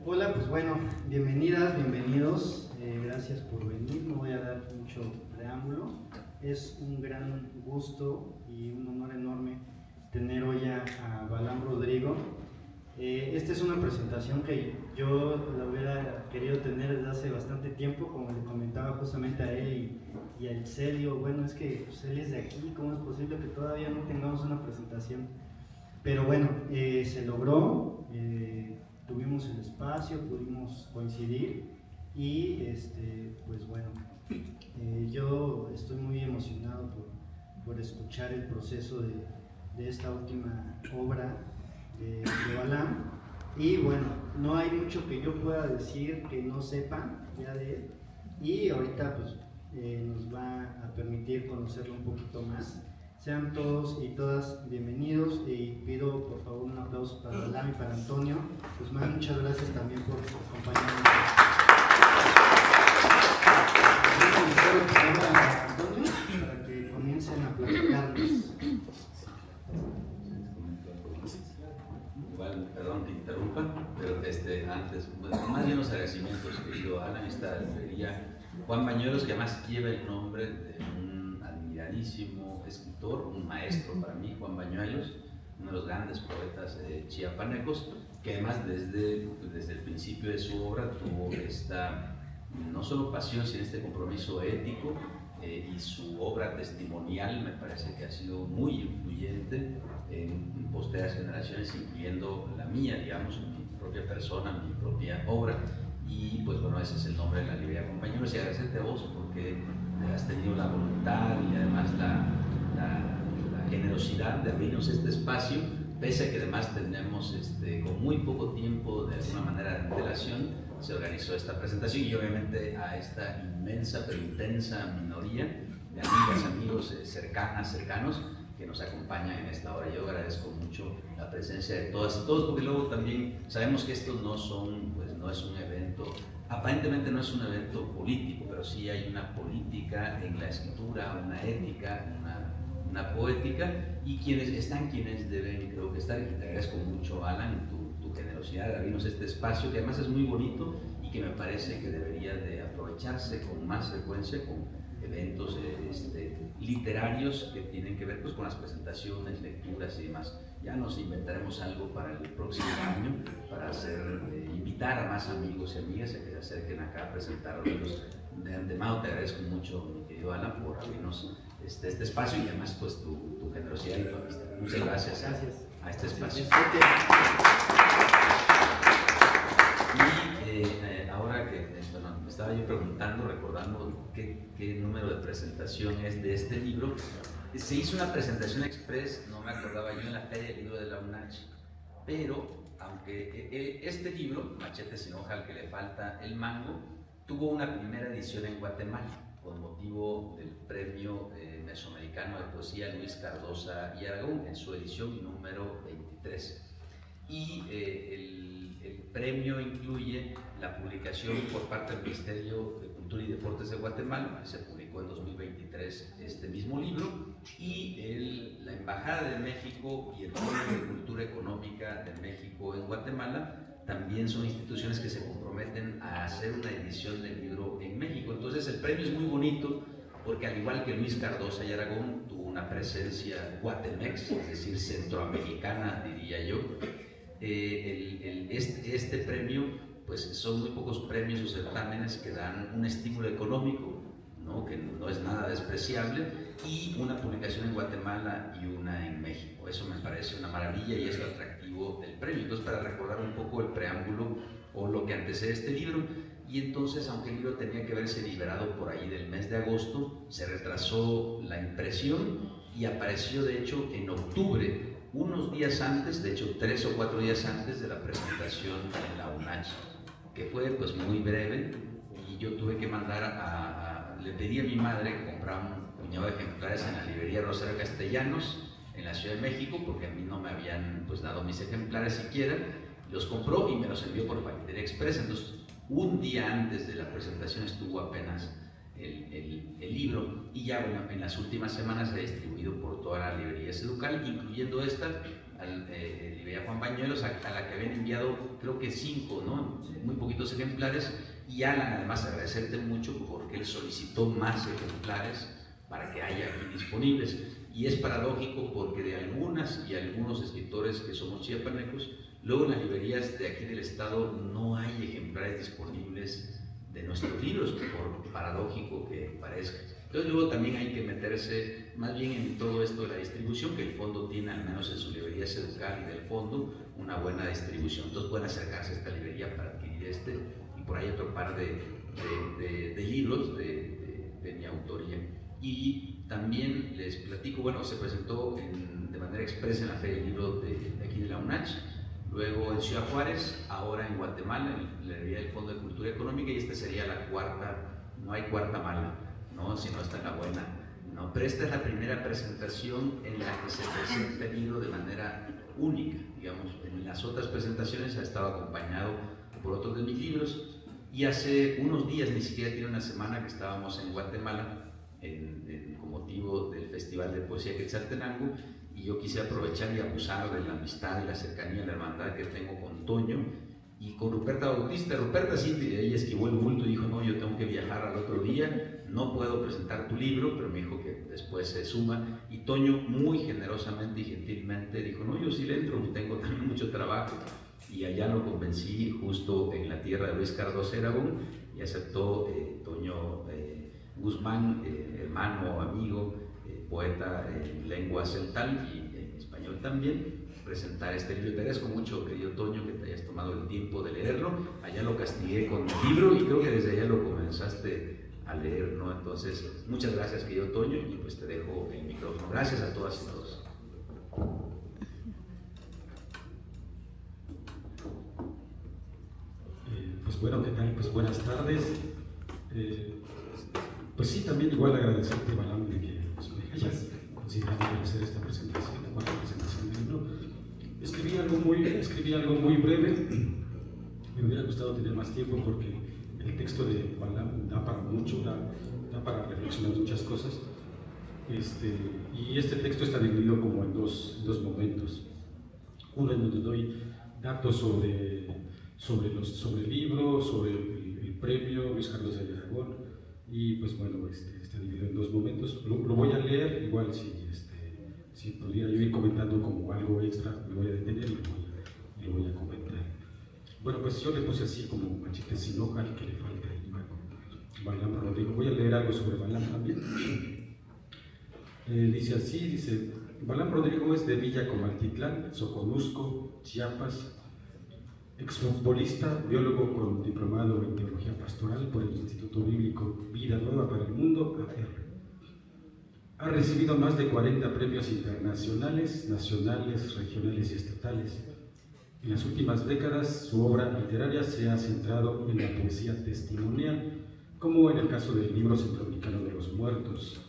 Hola, pues bueno, bienvenidas, bienvenidos, gracias por venir, no voy a dar mucho preámbulo, es un gran gusto y un honor enorme tener hoy a Balam Rodrigo. Esta es una presentación que yo la hubiera querido tener desde hace bastante tiempo, como le comentaba justamente a él y a Celio. Bueno, es que pues, él es de aquí, ¿cómo es posible que todavía no tengamos una presentación? Pero bueno, se logró, tuvimos el espacio, pudimos coincidir y pues bueno, yo estoy muy emocionado por escuchar el proceso de esta última obra de Balam. Y bueno, no hay mucho que yo pueda decir que no sepan ya de él, y ahorita pues nos va a permitir conocerlo un poquito más. Sean todos y todas bienvenidos y pido por favor un aplauso para Balam y para Antonio. Pues muchas gracias también por acompañarnos. Antonio, para que comiencen a platicarnos. Igual, perdón que interrumpa, pero antes, más bien los agradecimientos, querido Alan, esta librería Juan Bañuelos, que además lleva el nombre de un admiradísimo escritor, un maestro para mí, Juan Bañuelos, uno de los grandes poetas chiapanecos, que además desde el principio de su obra tuvo esta, no solo pasión, sino este compromiso ético, y su obra testimonial me parece que ha sido muy influyente en posteras generaciones, incluyendo la mía, digamos, mi propia persona, mi propia obra. Y pues bueno, ese es el nombre de la librería Juan Bañuelos, y agradecerte a vos porque has tenido la voluntad y además la generosidad de abrirnos este espacio, pese a que además tenemos con muy poco tiempo, de alguna manera de antelación, se organizó esta presentación, y obviamente a esta inmensa pero intensa minoría de amigas, amigos, cercanos que nos acompañan en esta hora. Yo agradezco mucho la presencia de todas y todos, porque luego también sabemos que estos no es un evento, aparentemente no es un evento político, pero sí hay una política en la escritura, una ética, una poética, y quienes deben, creo que estar. Y te agradezco mucho, Alan, tu generosidad de abrirnos este espacio, que además es muy bonito y que me parece que debería de aprovecharse con más frecuencia, con eventos literarios que tienen que ver pues, con las presentaciones, lecturas y demás. Ya nos inventaremos algo para el próximo año, para invitar a más amigos y amigas a que se acerquen acá a presentar libros. De antemano te agradezco mucho, mi querido Alan, por abrirnos este espacio, y además pues tu generosidad y tu amistad. Muchas gracias a este espacio. Y ahora que me estaba yo preguntando, recordando qué número de presentación es de este libro, se hizo una presentación express, no me acordaba yo, en la Feria del Libro de la UNACH, pero aunque este libro, Machete sin hoja al que le falta el mango, tuvo una primera edición en Guatemala con motivo del Premio Mesoamericano de Poesía Luis Cardosa y Aragón, en su edición número 23. Y el premio incluye la publicación por parte del Ministerio de Cultura y Deportes de Guatemala, que se publicó en 2023 este mismo libro, y la Embajada de México y el Fondo de Cultura Económica de México en Guatemala también son instituciones que se comprometen a hacer una edición del libro en México. Entonces el premio es muy bonito porque, al igual que Luis Cardosa y Aragón, tuvo una presencia guatemex, es decir, centroamericana, diría yo. Este premio, pues son muy pocos premios o certámenes que dan un estímulo económico, ¿no? Que no es nada despreciable, y una publicación en Guatemala y una en México. Eso me parece una maravilla y es lo atractivo del premio. Entonces, para recordar un poco el preámbulo o lo que antecede este libro, y entonces, aunque el libro tenía que haberse liberado por ahí del mes de agosto, se retrasó la impresión y apareció de hecho en octubre, unos días antes, de hecho 3 o 4 días antes de la presentación en la UNACH, que fue pues muy breve, y yo tuve que mandar le pedí a mi madre que comprara un puñado de ejemplares en la librería Rosario Castellanos en la Ciudad de México, porque a mí no me habían pues dado mis ejemplares siquiera. Los compró y me los envió por paquetería express. Entonces, un día antes de la presentación estuvo apenas el libro, y ya bueno, en las últimas semanas se ha distribuido por todas las librerías Educal, incluyendo esta, librería Juan Bañuelos, a la que habían enviado creo que 5, ¿no? Muy poquitos ejemplares. Y Alan, además, agradecerte mucho porque él solicitó más ejemplares para que haya aquí disponibles. Y es paradójico porque de algunas y algunos escritores que somos chiapanecos, luego en las librerías de aquí del estado no hay ejemplares disponibles de nuestros libros, por paradójico que parezca. Entonces luego también hay que meterse más bien en todo esto de la distribución, que el fondo tiene, al menos en su librería Seducal y del fondo, una buena distribución. Entonces pueden acercarse a esta librería para adquirir y por ahí otro par de libros de mi autoría. Y también les platico, bueno, se presentó de manera expresa en la Feria del Libro de aquí de la UNACH, luego en Ciudad Juárez, ahora en Guatemala, en la librería del Fondo de Cultura Económica, y esta sería la cuarta, no hay cuarta mala, ¿no? Sino esta es la buena, ¿no? Pero esta es la primera presentación en la que se presenta el libro de manera única, digamos. En las otras presentaciones ha estado acompañado por otros de mis libros, y hace unos días, ni siquiera tiene una semana, que estábamos en Guatemala con motivo del Festival de Poesía Quetzaltenango, y yo quise aprovechar y abusar de la amistad y la cercanía, la hermandad que tengo con Toño y con Ruperta Bautista. Ruperta sí, ella esquivó el bulto y dijo, no, yo tengo que viajar al otro día, no puedo presentar tu libro, pero me dijo que después se suma. Y Toño muy generosamente y gentilmente dijo, no, yo sí le entro, tengo también mucho trabajo. Y allá lo convencí justo en la tierra de Luis Cardoso Aragón, y aceptó Toño Guzmán, hermano, amigo, poeta en lengua celtal y en español también, presentar este libro. Te agradezco mucho, querido Toño, que te hayas tomado el tiempo de leerlo. Allá lo castigué con mi libro y creo que desde allá lo comenzaste a leer, ¿no? Entonces, muchas gracias, querido Toño, y pues te dejo el micrófono. Gracias a todas y todos. Pues bueno, ¿qué tal? Pues buenas tardes. Pues sí, también igual agradecerte, Balam, de que pues, me hayas considerado hacer esta presentación, la cuarta presentación del libro. Escribí algo muy breve. Me hubiera gustado tener más tiempo porque el texto de Balam da para mucho, da para reflexionar muchas cosas. Y este texto está dividido como en dos momentos. Uno en donde doy datos sobre el libro, sobre el premio Luis Cardoso de Aragón. Y pues bueno, está dividido en dos momentos. Lo voy a leer, igual si pudiera yo ir comentando como algo extra, me voy a detener y lo voy a comentar. Bueno, pues yo le puse así como Machete sin hoja, al que le falta y Balam Rodrigo. Voy a leer algo sobre Balam también. Dice así, Balam Rodrigo es de Villa Comaltitlán, Soconusco, Chiapas, exfutbolista, biólogo con diplomado en teología pastoral por el Instituto Bíblico Vida Nueva para el Mundo, AR. Ha recibido más de 40 premios internacionales, nacionales, regionales y estatales. En las últimas décadas, su obra literaria se ha centrado en la poesía testimonial, como en el caso del libro Centroamericano de los Muertos,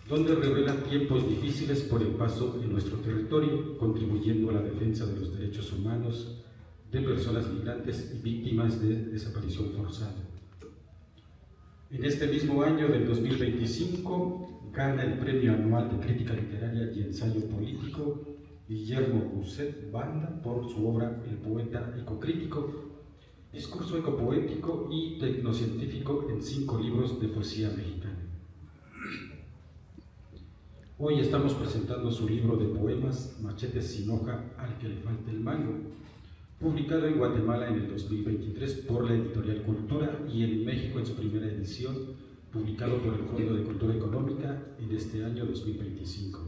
donde revela tiempos difíciles por el paso en nuestro territorio, contribuyendo a la defensa de los derechos humanos de personas migrantes y víctimas de desaparición forzada. En este mismo año del 2025 gana el Premio Anual de Crítica Literaria y Ensayo Político Guillermo Bucet Banda por su obra El Poeta Ecocrítico, discurso ecopoético y tecnocientífico en 5 libros de poesía mexicana. Hoy estamos presentando su libro de poemas Machete sin hoja, al que le falta el mango, publicado en Guatemala en el 2023 por la Editorial Cultura y en México en su primera edición, publicado por el Fondo de Cultura Económica en este año 2025.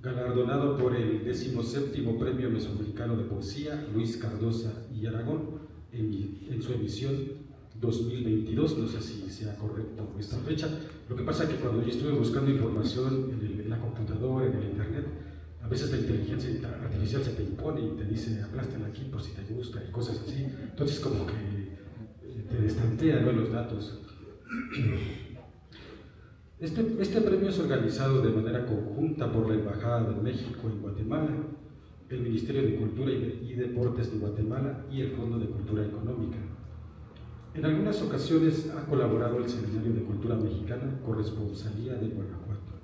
Galardonado por el 17º Premio Mesoamericano de Poesía Luis Cardoso y Aragón en su edición 2022, no sé si sea correcto esta fecha. Lo que pasa es que cuando yo estuve buscando información en la computadora, en el internet, a veces la inteligencia artificial se te impone y te dice aplástala aquí por si te gusta y cosas así. Entonces como que te destantea, ¿no?, los datos. Este premio es organizado de manera conjunta por la Embajada de México en Guatemala, el Ministerio de Cultura y Deportes de Guatemala y el Fondo de Cultura Económica. En algunas ocasiones ha colaborado el Seminario de Cultura Mexicana, Corresponsalía de Guanajuato.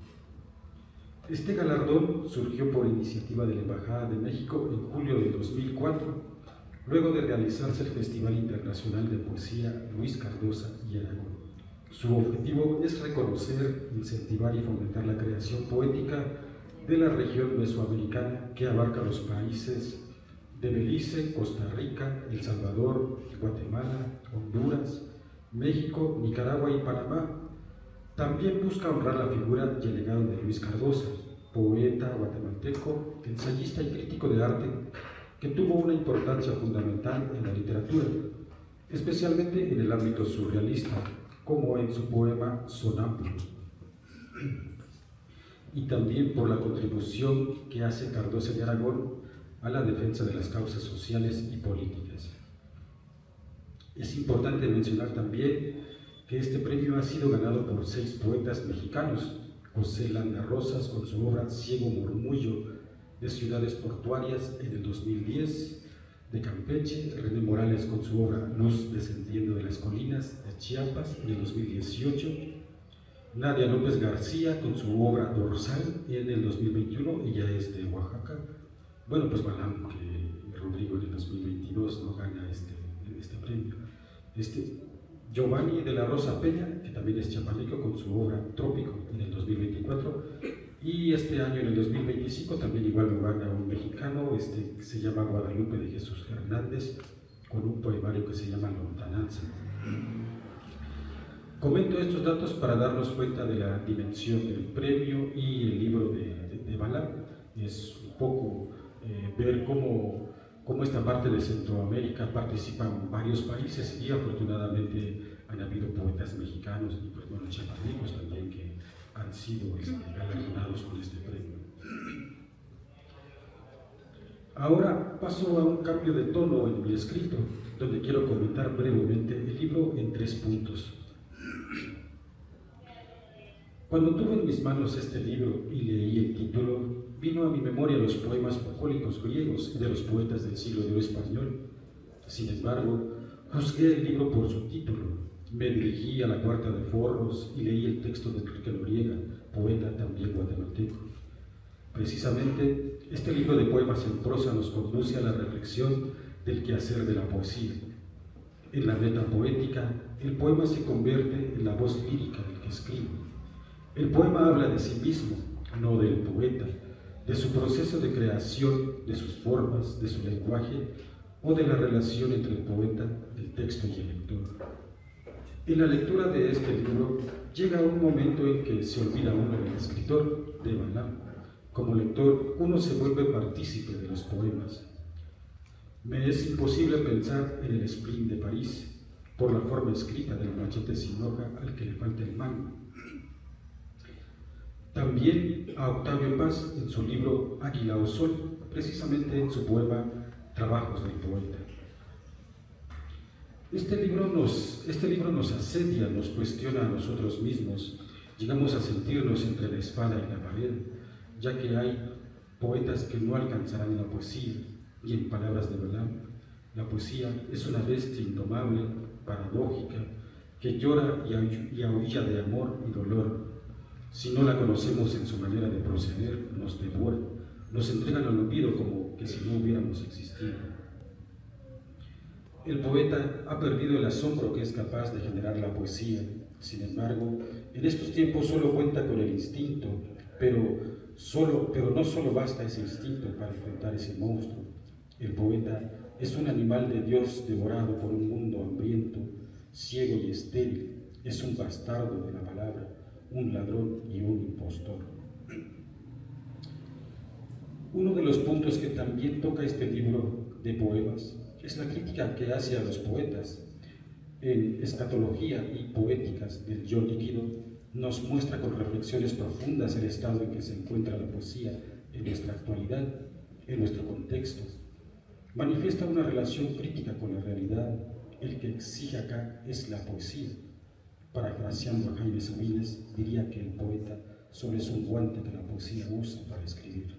Este galardón surgió por iniciativa de la Embajada de México en julio de 2004, luego de realizarse el Festival Internacional de Poesía Luis Cardosa y Aragón. Su objetivo es reconocer, incentivar y fomentar la creación poética de la región mesoamericana que abarca los países de Belice, Costa Rica, El Salvador, Guatemala, Honduras, México, Nicaragua y Panamá. También busca honrar la figura y el legado de Luis Cardosa, poeta guatemalteco, ensayista y crítico de arte, que tuvo una importancia fundamental en la literatura, especialmente en el ámbito surrealista, como en su poema Sonámbulo, y también por la contribución que hace Cardosa y Aragón a la defensa de las causas sociales y políticas. Es importante mencionar también que este premio ha sido ganado por 6 poetas mexicanos: José Landa Rosas con su obra Ciego Murmullo de Ciudades Portuarias en el 2010, de Campeche; René Morales con su obra Luz Descendiendo de las Colinas de Chiapas en el 2018; Nadia López García con su obra Dorsal en el 2021, ella es de Oaxaca. Bueno, pues Balam, que Rodrigo en el 2022 no gana este premio. Giovanni de la Rosa Peña, que también es chiapaneco, con su obra Trópico en el 2024, y este año, en el 2025, también igual lo gana un mexicano, que se llama Guadalupe de Jesús Hernández, con un poemario que se llama Lontananza. Comento estos datos para darnos cuenta de la dimensión del premio y el libro de Balam. Es un poco ver cómo esta parte de Centroamérica participan varios países, y afortunadamente han habido poetas mexicanos y pues bueno, chiapanecos también que han sido galardonados con este premio. Ahora paso a un cambio de tono en mi escrito, donde quiero comentar brevemente el libro en 3 puntos. Cuando tuve en mis manos este libro y leí el título, vino a mi memoria los poemas bucólicos griegos de los poetas del siglo de oro español. Sin embargo, juzgué el libro por su título. Me dirigí a la Cuarta de Forros y leí el texto de Enrique Noriega, poeta también guatemalteco. Precisamente, este libro de poemas en prosa nos conduce a la reflexión del quehacer de la poesía. En la meta poética, el poema se convierte en la voz lírica del que escribe. El poema habla de sí mismo, no del poeta, de su proceso de creación, de sus formas, de su lenguaje o de la relación entre el poeta, el texto y el lector. En la lectura de este libro llega un momento en que se olvida uno del escritor, de Balam. Como lector, uno se vuelve partícipe de los poemas. Me es imposible pensar en el Spleen de París, por la forma escrita del machete sin hoja al que le falta el mango. También a Octavio Paz en su libro Águila o Sol, precisamente en su poema Trabajos del Poeta. Este libro nos asedia, nos cuestiona a nosotros mismos. Llegamos a sentirnos entre la espada y la pared, ya que hay poetas que no alcanzarán la poesía, y en palabras de Balam, la poesía es una bestia indomable, paradójica, que llora y aúlla de amor y dolor. Si no la conocemos en su manera de proceder, nos devora, nos entrega al olvido como que si no hubiéramos existido. El poeta ha perdido el asombro que es capaz de generar la poesía. Sin embargo, en estos tiempos solo cuenta con el instinto, pero no solo basta ese instinto para enfrentar ese monstruo. El poeta es un animal de Dios devorado por un mundo hambriento, ciego y estéril. Es un bastardo de la palabra, un ladrón y un impostor. Uno de los puntos que también toca este libro de poemas es la crítica que hace a los poetas. En Escatología y Poéticas del Yo Líquido nos muestra con reflexiones profundas el estado en que se encuentra la poesía en nuestra actualidad, en nuestro contexto. Manifiesta una relación crítica con la realidad. El que exige acá es la poesía. Parafraseando a Jaime Sabines, diría que el poeta solo es un guante que la poesía usa para escribir.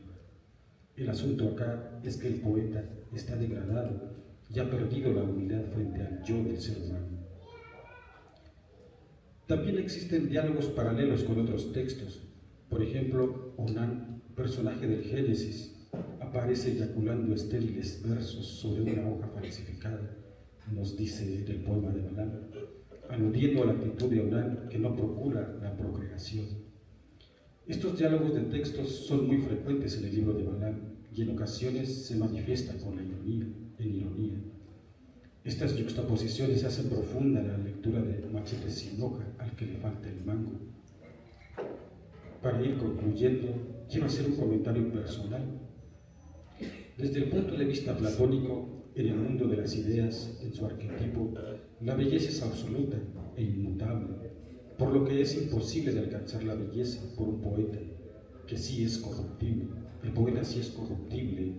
El asunto acá es que el poeta está degradado y ha perdido la unidad frente al yo del ser humano. También existen diálogos paralelos con otros textos. Por ejemplo, Onán, personaje del Génesis, aparece eyaculando estériles versos sobre una hoja falsificada, nos dice en el poema de Balaam, aludiendo a la actitud de Onán que no procura la procreación. Estos diálogos de textos son muy frecuentes en el libro de Balaam y en ocasiones se manifiestan con la ironía, en ironía. Estas yuxtaposiciones hacen profunda la lectura de Machete sin hoja al que le falta el mango. Para ir concluyendo, quiero hacer un comentario personal. Desde el punto de vista platónico, en el mundo de las ideas, en su arquetipo, la belleza es absoluta e inmutable, por lo que es imposible de alcanzar la belleza por un poeta, que sí es corruptible. El poeta sí es corruptible,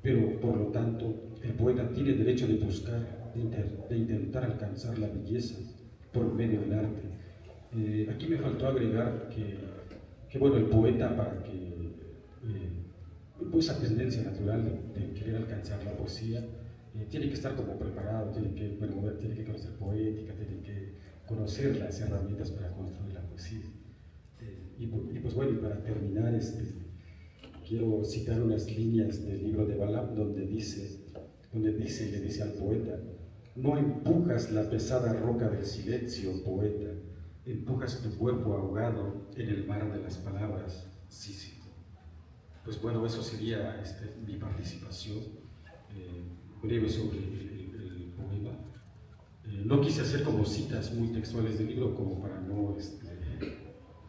pero por lo tanto, el poeta tiene derecho de buscar, de intentar alcanzar la belleza por medio del arte. Aquí me faltó agregar que bueno, el poeta, para que pues esa tendencia natural de querer alcanzar la poesía, tiene que estar como preparado, tiene que conocer poética, tiene que conocer las herramientas para construir la poesía. Y pues bueno, para terminar, quiero citar unas líneas del libro de Balaam donde le dice al poeta: no empujas la pesada roca del silencio, poeta, empujas tu cuerpo ahogado en el mar de las palabras, Sísifo. Pues bueno, eso sería mi participación breve sobre el poema. No quise hacer como citas muy textuales del libro, como para no,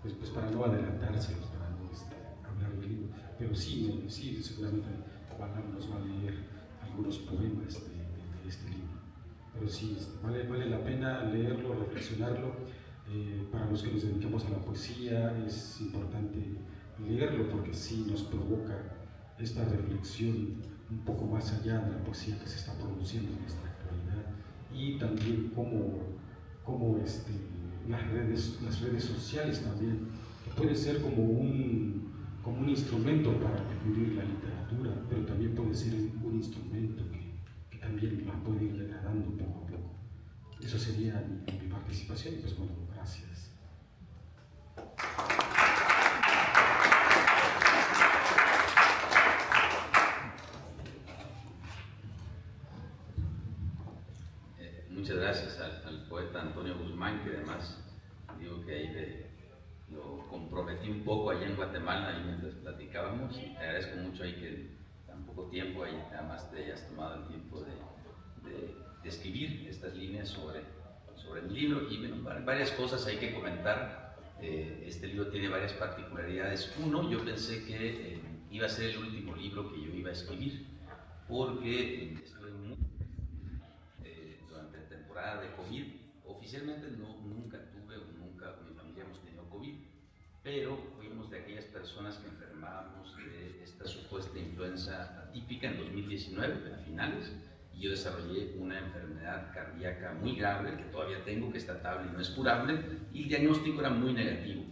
pues para no adelantárselos, para no hablar del libro, pero sí, seguramente Balaam nos va a leer algunos poemas de este libro. Pero sí, vale la pena leerlo, reflexionarlo. Para los que nos dedicamos a la poesía es importante leerlo porque sí nos provoca esta reflexión un poco más allá de la poesía que se está produciendo en nuestra actualidad, y también cómo las redes sociales también, que puede ser como un instrumento para difundir la literatura, pero también puede ser un instrumento que también la puede ir degradando poco a poco. Eso sería mi participación, y pues bueno, gracias. Muchas gracias al poeta Antonio Guzmán, que además digo que ahí lo comprometí un poco allá en Guatemala, ahí mientras platicábamos, y te agradezco mucho ahí que tan poco tiempo ahí además te hayas tomado el tiempo de escribir estas líneas sobre mi libro. Y bueno, varias cosas hay que comentar. Este libro tiene varias particularidades. Uno, yo pensé que iba a ser el último libro que yo iba a escribir, porque estuve durante la temporada de COVID. Oficialmente nunca tuve, nunca mi familia hemos tenido COVID, pero fuimos de aquellas personas que enfermábamos de esta supuesta influenza atípica en 2019, a finales, y yo desarrollé una enfermedad cardíaca muy grave, que todavía tengo, que es tratable y no es curable, y el diagnóstico era muy negativo.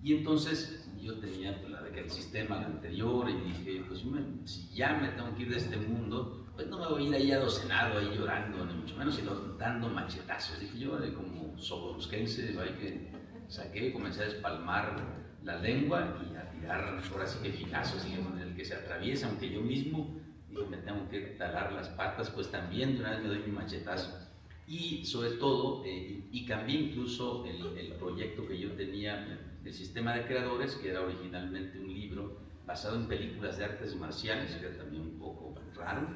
Y entonces yo tenía la de que el sistema anterior, y dije, pues si ya me tengo que ir de este mundo, pues no me voy a ir ahí adocenado, ahí llorando, ni mucho menos, sino dando machetazos. Dije yo, como soborusquense, que saqué, comencé a despalmar la lengua y a tirar, ahora sí que eficazos, en el que se atraviesa, aunque yo mismo dije, me tengo que talar las patas, pues también de una vez me doy mi machetazo. Y sobre todo, y cambié incluso el proyecto que yo tenía, el sistema de creadores, que era originalmente un libro basado en películas de artes marciales, que era también un poco raro,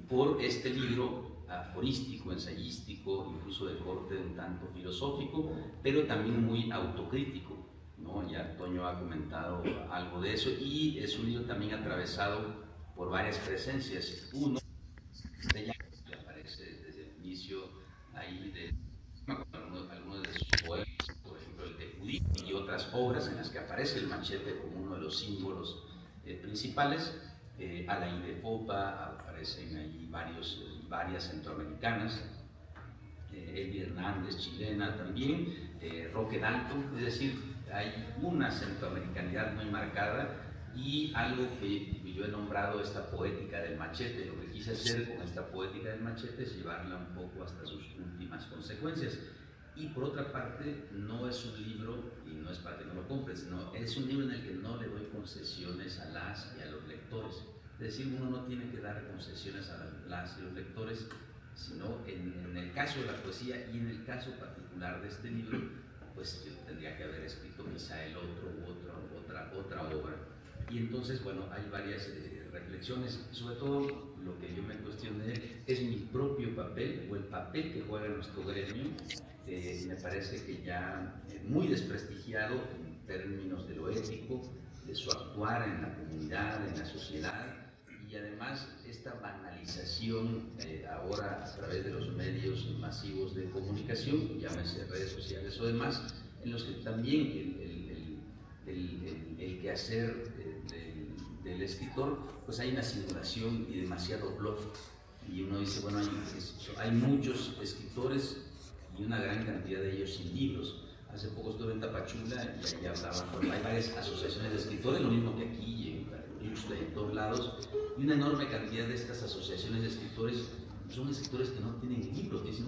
por este libro aforístico, ensayístico, incluso de corte un tanto filosófico, pero también muy autocrítico, ¿no? Ya Toño ha comentado algo de eso, y es un libro también atravesado por varias presencias. Uno, que aparece desde el inicio ahí algunos de sus poemas, por ejemplo el de Judith, y otras obras en las que aparece el machete como uno de los símbolos principales. Alain de Popa, aparecen ahí varias centroamericanas, Elvia Hernández, chilena también, Roque Dalton, es decir, hay una centroamericanidad muy marcada, y algo que yo he nombrado esta poética del machete. Lo que quise hacer con esta poética del machete es llevarla un poco hasta sus últimas consecuencias. Y por otra parte, no es un libro, y no es para que no lo compres, sino es un libro en el que no le doy concesiones a las y a los lectores. Es decir, uno no tiene que dar concesiones a las y los lectores, sino en el caso de la poesía y en el caso particular de este libro, pues yo tendría que haber escrito quizá el otro u otra obra. Y entonces, bueno, hay varias reflexiones, sobre todo lo que yo me cuestioné es mi propio papel o el papel que juega nuestro gremio. Me parece que ya muy desprestigiado en términos de lo ético, de su actuar en la comunidad, en la sociedad, y además esta banalización ahora a través de los medios masivos de comunicación, llámese redes sociales o demás, en los que también el quehacer del escritor, pues hay una simulación y demasiado bluff, y uno dice, bueno, hay muchos escritores y una gran cantidad de ellos sin libros. Hace poco estuve en Tapachula y allá hablaban, bueno, hay varias asociaciones de escritores, lo mismo que aquí, en todos lados, y una enorme cantidad de estas asociaciones de escritores son escritores que no tienen libros, dicen,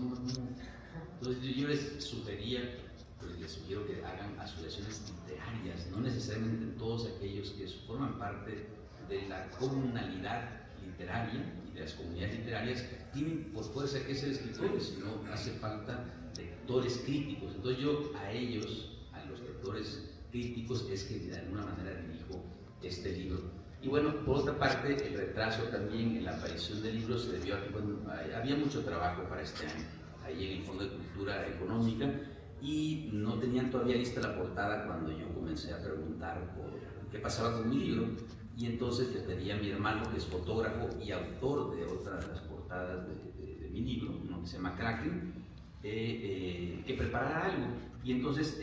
entonces yo les sugiero que hagan asociaciones literarias, no necesariamente todos aquellos que forman parte de la comunalidad literaria y de las comunidades literarias tienen por fuerza que ser escritores, sino hace falta lectores críticos. Entonces yo a ellos, a los lectores críticos, es que de alguna manera dirijo este libro. Y bueno, por otra parte, el retraso también en la aparición del libro se debió a que había mucho trabajo para este año, ahí en el Fondo de Cultura Económica, y no tenían todavía lista la portada cuando yo comencé a preguntar por qué pasaba con mi libro, y entonces le pedí a mi hermano, que es fotógrafo y autor de otras de las portadas de mi libro, uno que se llama Kraken, que preparara algo. Y entonces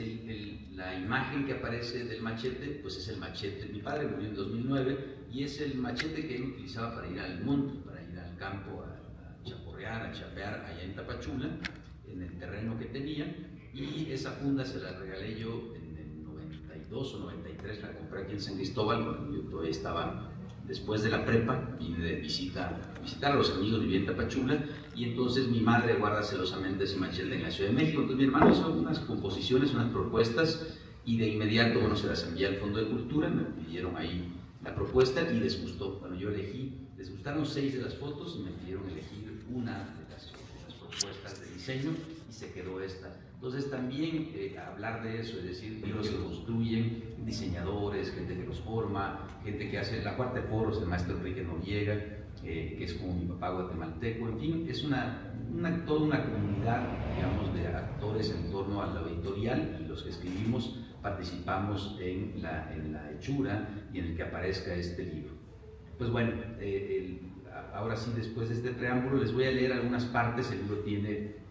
la imagen que aparece del machete, pues es el machete. Mi padre murió en 2009 y es el machete que él utilizaba para ir al monte, para ir al campo, a chaporrear, a chapear allá en Tapachula, en el terreno que tenía. Y esa funda se la regalé yo en el 92 o 93, la compré aquí en San Cristóbal, cuando yo todavía estaba después de la prepa, vine de visitar a los amigos, vivía en Tapachula, y entonces mi madre guarda celosamente ese machete en la Ciudad de México. Entonces mi hermano hizo unas composiciones, unas propuestas, y de inmediato, bueno, se las envié al Fondo de Cultura, me pidieron ahí la propuesta y les gustó. Bueno, yo elegí, les gustaron 6 de las fotos y me pidieron elegir una de las propuestas de diseño y se quedó esta. Entonces también hablar de eso, es decir, libros que construyen, diseñadores, gente que los forma, gente que hace la Cuarta de Foros, el maestro Enrique Noriega, que es como mi papá guatemalteco, en fin, es toda una comunidad, digamos, de actores en torno a la editorial, y los que escribimos participamos en la hechura y en el que aparezca este libro. Pues bueno, ahora sí, después de este preámbulo, les voy a leer algunas partes. El libro tiene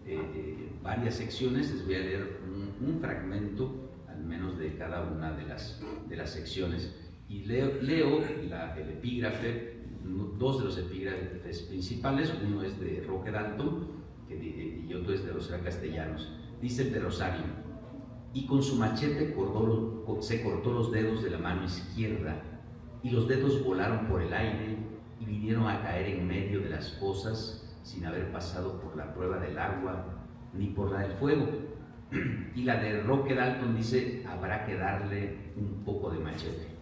varias secciones, les voy a leer un fragmento, al menos de cada una de las secciones. Y leo el epígrafe, 2 de los epígrafes principales, uno es de Roque Dalton y otro es de Rosario Castellanos. Dice el de Rosario: y con su machete se cortó los dedos de la mano izquierda, y los dedos volaron por el aire y vinieron a caer en medio de las cosas sin haber pasado por la prueba del agua ni por la del fuego. Y la de Roque Dalton dice: habrá que darle un poco de machete.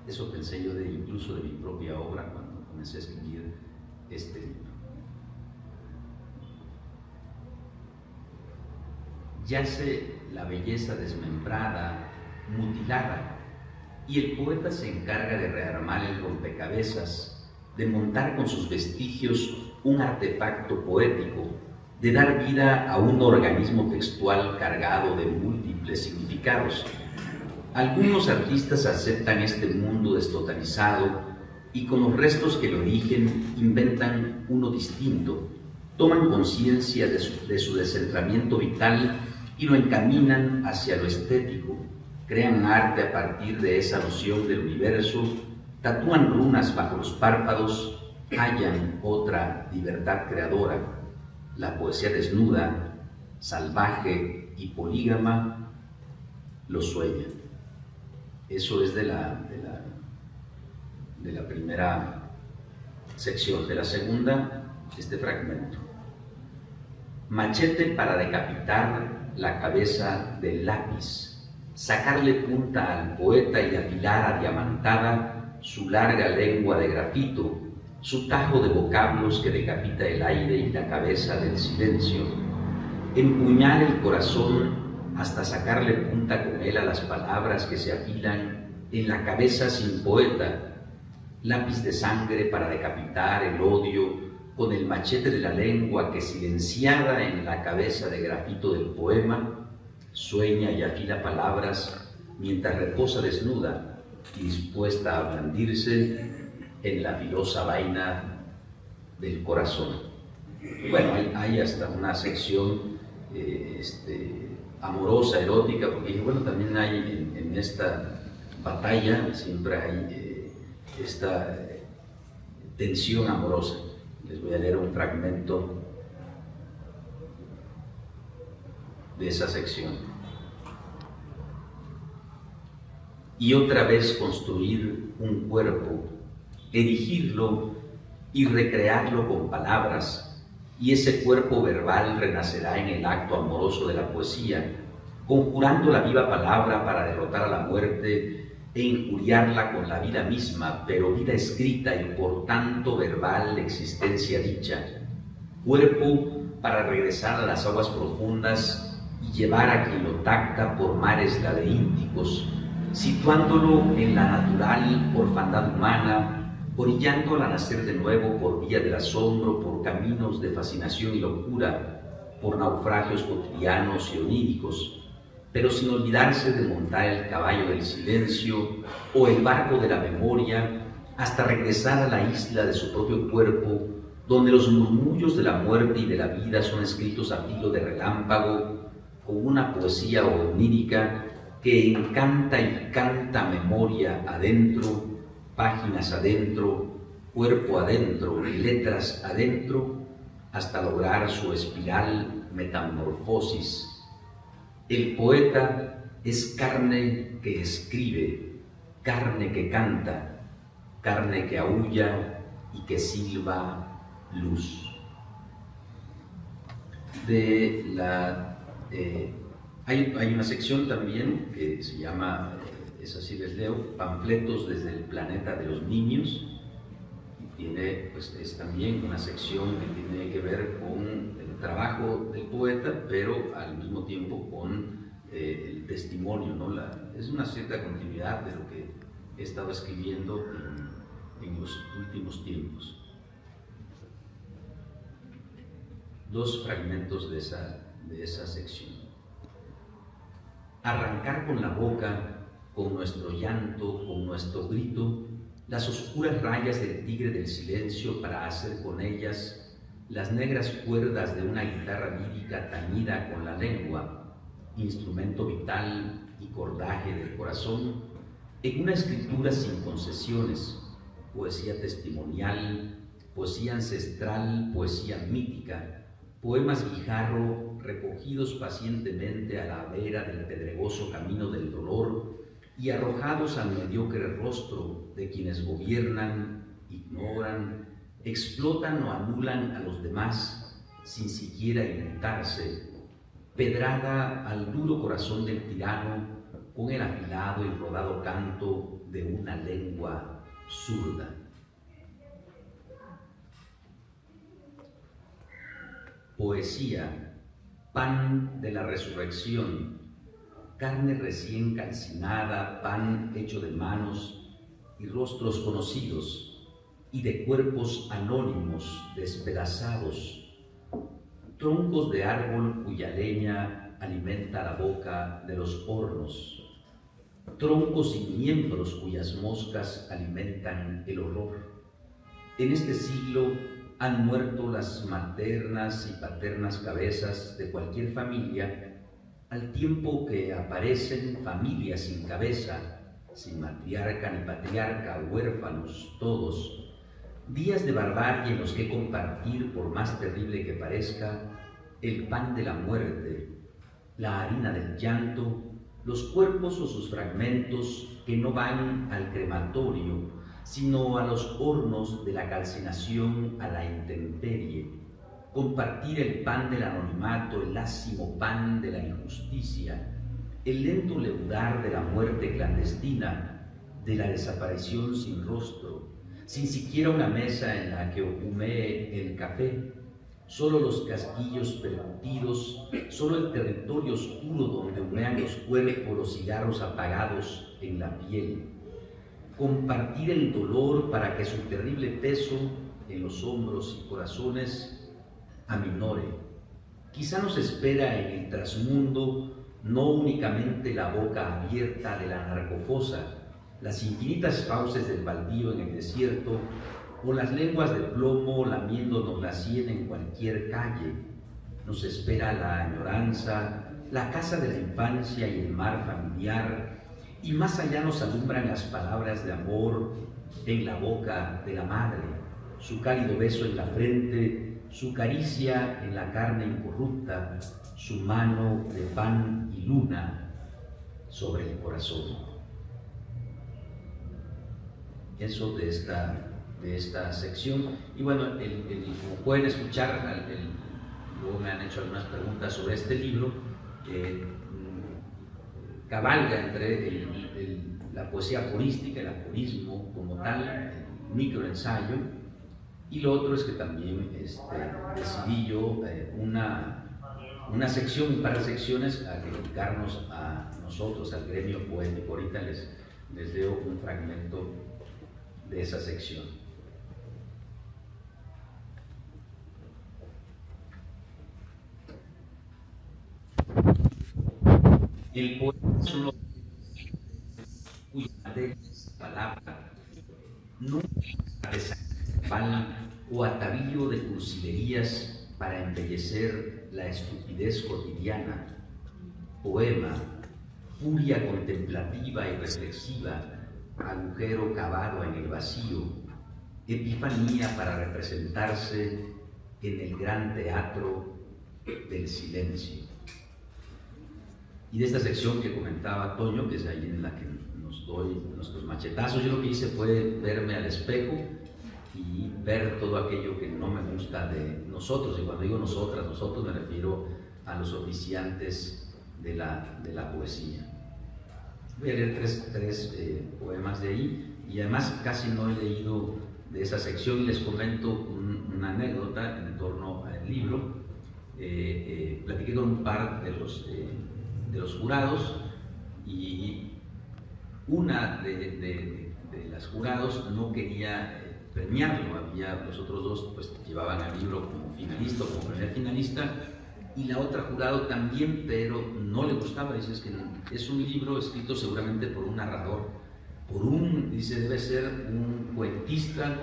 Eso pensé yo incluso de mi propia obra cuando comencé a escribir este libro. Yace la belleza desmembrada, mutilada, y el poeta se encarga de rearmar el rompecabezas, de montar con sus vestigios un artefacto poético, de dar vida a un organismo textual cargado de múltiples significados. Algunos artistas aceptan este mundo destotalizado y con los restos que lo origen inventan uno distinto, toman conciencia de su descentramiento vital y lo encaminan hacia lo estético, crean arte a partir de esa noción del universo, tatúan runas bajo los párpados, hallan otra libertad creadora, la poesía desnuda, salvaje y polígama, lo sueñan. Eso es de la primera sección. De la segunda, este fragmento. machete para decapitar la cabeza del lápiz, sacarle punta al poeta y afilar adiamantada su larga lengua de grafito, su tajo de vocablos que decapita el aire y la cabeza del silencio, empuñar el corazón hasta sacarle punta con él a las palabras que se afilan en la cabeza sin poeta, lápiz de sangre para decapitar el odio con el machete de la lengua que, silenciada en la cabeza de grafito del poema, sueña y afila palabras mientras reposa desnuda y dispuesta a blandirse en la filosa vaina del corazón. Bueno, hay hasta una sección amorosa, erótica, porque bueno, también hay en esta batalla siempre hay esta tensión amorosa. Les voy a leer un fragmento de esa sección. Y otra vez construir un cuerpo, erigirlo y recrearlo con palabras, y ese cuerpo verbal renacerá en el acto amoroso de la poesía, conjurando la viva palabra para derrotar a la muerte e injuriarla con la vida misma, pero vida escrita y por tanto verbal existencia dicha. Cuerpo para regresar a las aguas profundas y llevar a quien lo tacta por mares laberínticos, situándolo en la natural orfandad humana, orillándola a nacer de nuevo por vía del asombro, por caminos de fascinación y locura, por naufragios cotidianos y oníricos, pero sin olvidarse de montar el caballo del silencio o el barco de la memoria hasta regresar a la isla de su propio cuerpo, donde los murmullos de la muerte y de la vida son escritos a filo de relámpago, con una poesía onírica que encanta y canta memoria adentro, páginas adentro, cuerpo adentro, letras adentro, hasta lograr su espiral metamorfosis. El poeta es carne que escribe, carne que canta, carne que aúlla y que silba luz. Hay una sección también que se llama, esa sí les leo, Panfletos desde el planeta de los niños, y tiene, pues, es también una sección que tiene que ver con el trabajo del poeta, pero al mismo tiempo con el testimonio, ¿no? Es una cierta continuidad de lo que he estado escribiendo en los últimos tiempos. Dos fragmentos de esa sección. Arrancar con la boca, con nuestro llanto, con nuestro grito, las oscuras rayas del tigre del silencio para hacer con ellas las negras cuerdas de una guitarra lírica tañida con la lengua, instrumento vital y cordaje del corazón, en una escritura sin concesiones, poesía testimonial, poesía ancestral, poesía mítica, poemas guijarro recogidos pacientemente a la vera del pedregoso camino del dolor y arrojados al mediocre rostro de quienes gobiernan, ignoran, explotan o anulan a los demás sin siquiera inmutarse, pedrada al duro corazón del tirano con el afilado y rodado canto de una lengua zurda. Poesía, pan de la resurrección, carne recién calcinada, pan hecho de manos y rostros conocidos, y de cuerpos anónimos despedazados, troncos de árbol cuya leña alimenta la boca de los hornos, troncos y miembros cuyas moscas alimentan el horror. En este siglo han muerto las maternas y paternas cabezas de cualquier familia, al tiempo que aparecen familias sin cabeza, sin matriarca ni patriarca, huérfanos todos, días de barbarie en los que compartir, por más terrible que parezca, el pan de la muerte, la harina del llanto, los cuerpos o sus fragmentos que no van al crematorio, sino a los hornos de la calcinación a la intemperie, compartir el pan del anonimato, el ácimo pan de la injusticia, el lento leudar de la muerte clandestina, de la desaparición sin rostro, sin siquiera una mesa en la que humee el café, solo los casquillos percutidos, solo el territorio oscuro donde humean los cuerpos, los cigarros apagados en la piel. Compartir el dolor para que su terrible peso en los hombros y corazones aminore. Quizá nos espera en el trasmundo no únicamente la boca abierta de la narcofosa, las infinitas fauces del baldío en el desierto, o las lenguas de plomo lamiéndonos la sien en cualquier calle. Nos espera la añoranza, la casa de la infancia y el mar familiar, y más allá nos alumbran las palabras de amor en la boca de la madre, su cálido beso en la frente, su caricia en la carne incorrupta, su mano de pan y luna sobre el corazón. Eso de esta sección. Y bueno, como pueden escuchar, luego me han hecho algunas preguntas sobre este libro, cabalga entre la poesía aforística, el aforismo como tal, el microensayo, y lo otro es que también decidí yo una sección, un par de secciones a dedicarnos a nosotros, al gremio poético. Ahorita les leo un fragmento de esa sección. El poeta es uno cuya materia es palabra, nunca desafán o atavío de cursilerías para embellecer la estupidez cotidiana, poema, furia contemplativa y reflexiva, agujero cavado en el vacío, epifanía para representarse en el gran teatro del silencio. Y de esta sección que comentaba Toño, que es ahí en la que nos doy nuestros machetazos, yo lo que hice fue verme al espejo y ver todo aquello que no me gusta de nosotros, y cuando digo nosotros me refiero a los oficiantes de la poesía. Voy a leer tres poemas de ahí, y además casi no he leído de esa sección, y les comento una anécdota en torno al libro. Platiqué con un par de los jurados, y una de las jurados no quería premiarlo. Los otros dos pues llevaban al libro como finalista o como primer finalista, y la otra jurado también, pero no le gustaba. Dice, es que es un libro escrito seguramente por un narrador, dice, debe ser un cuentista,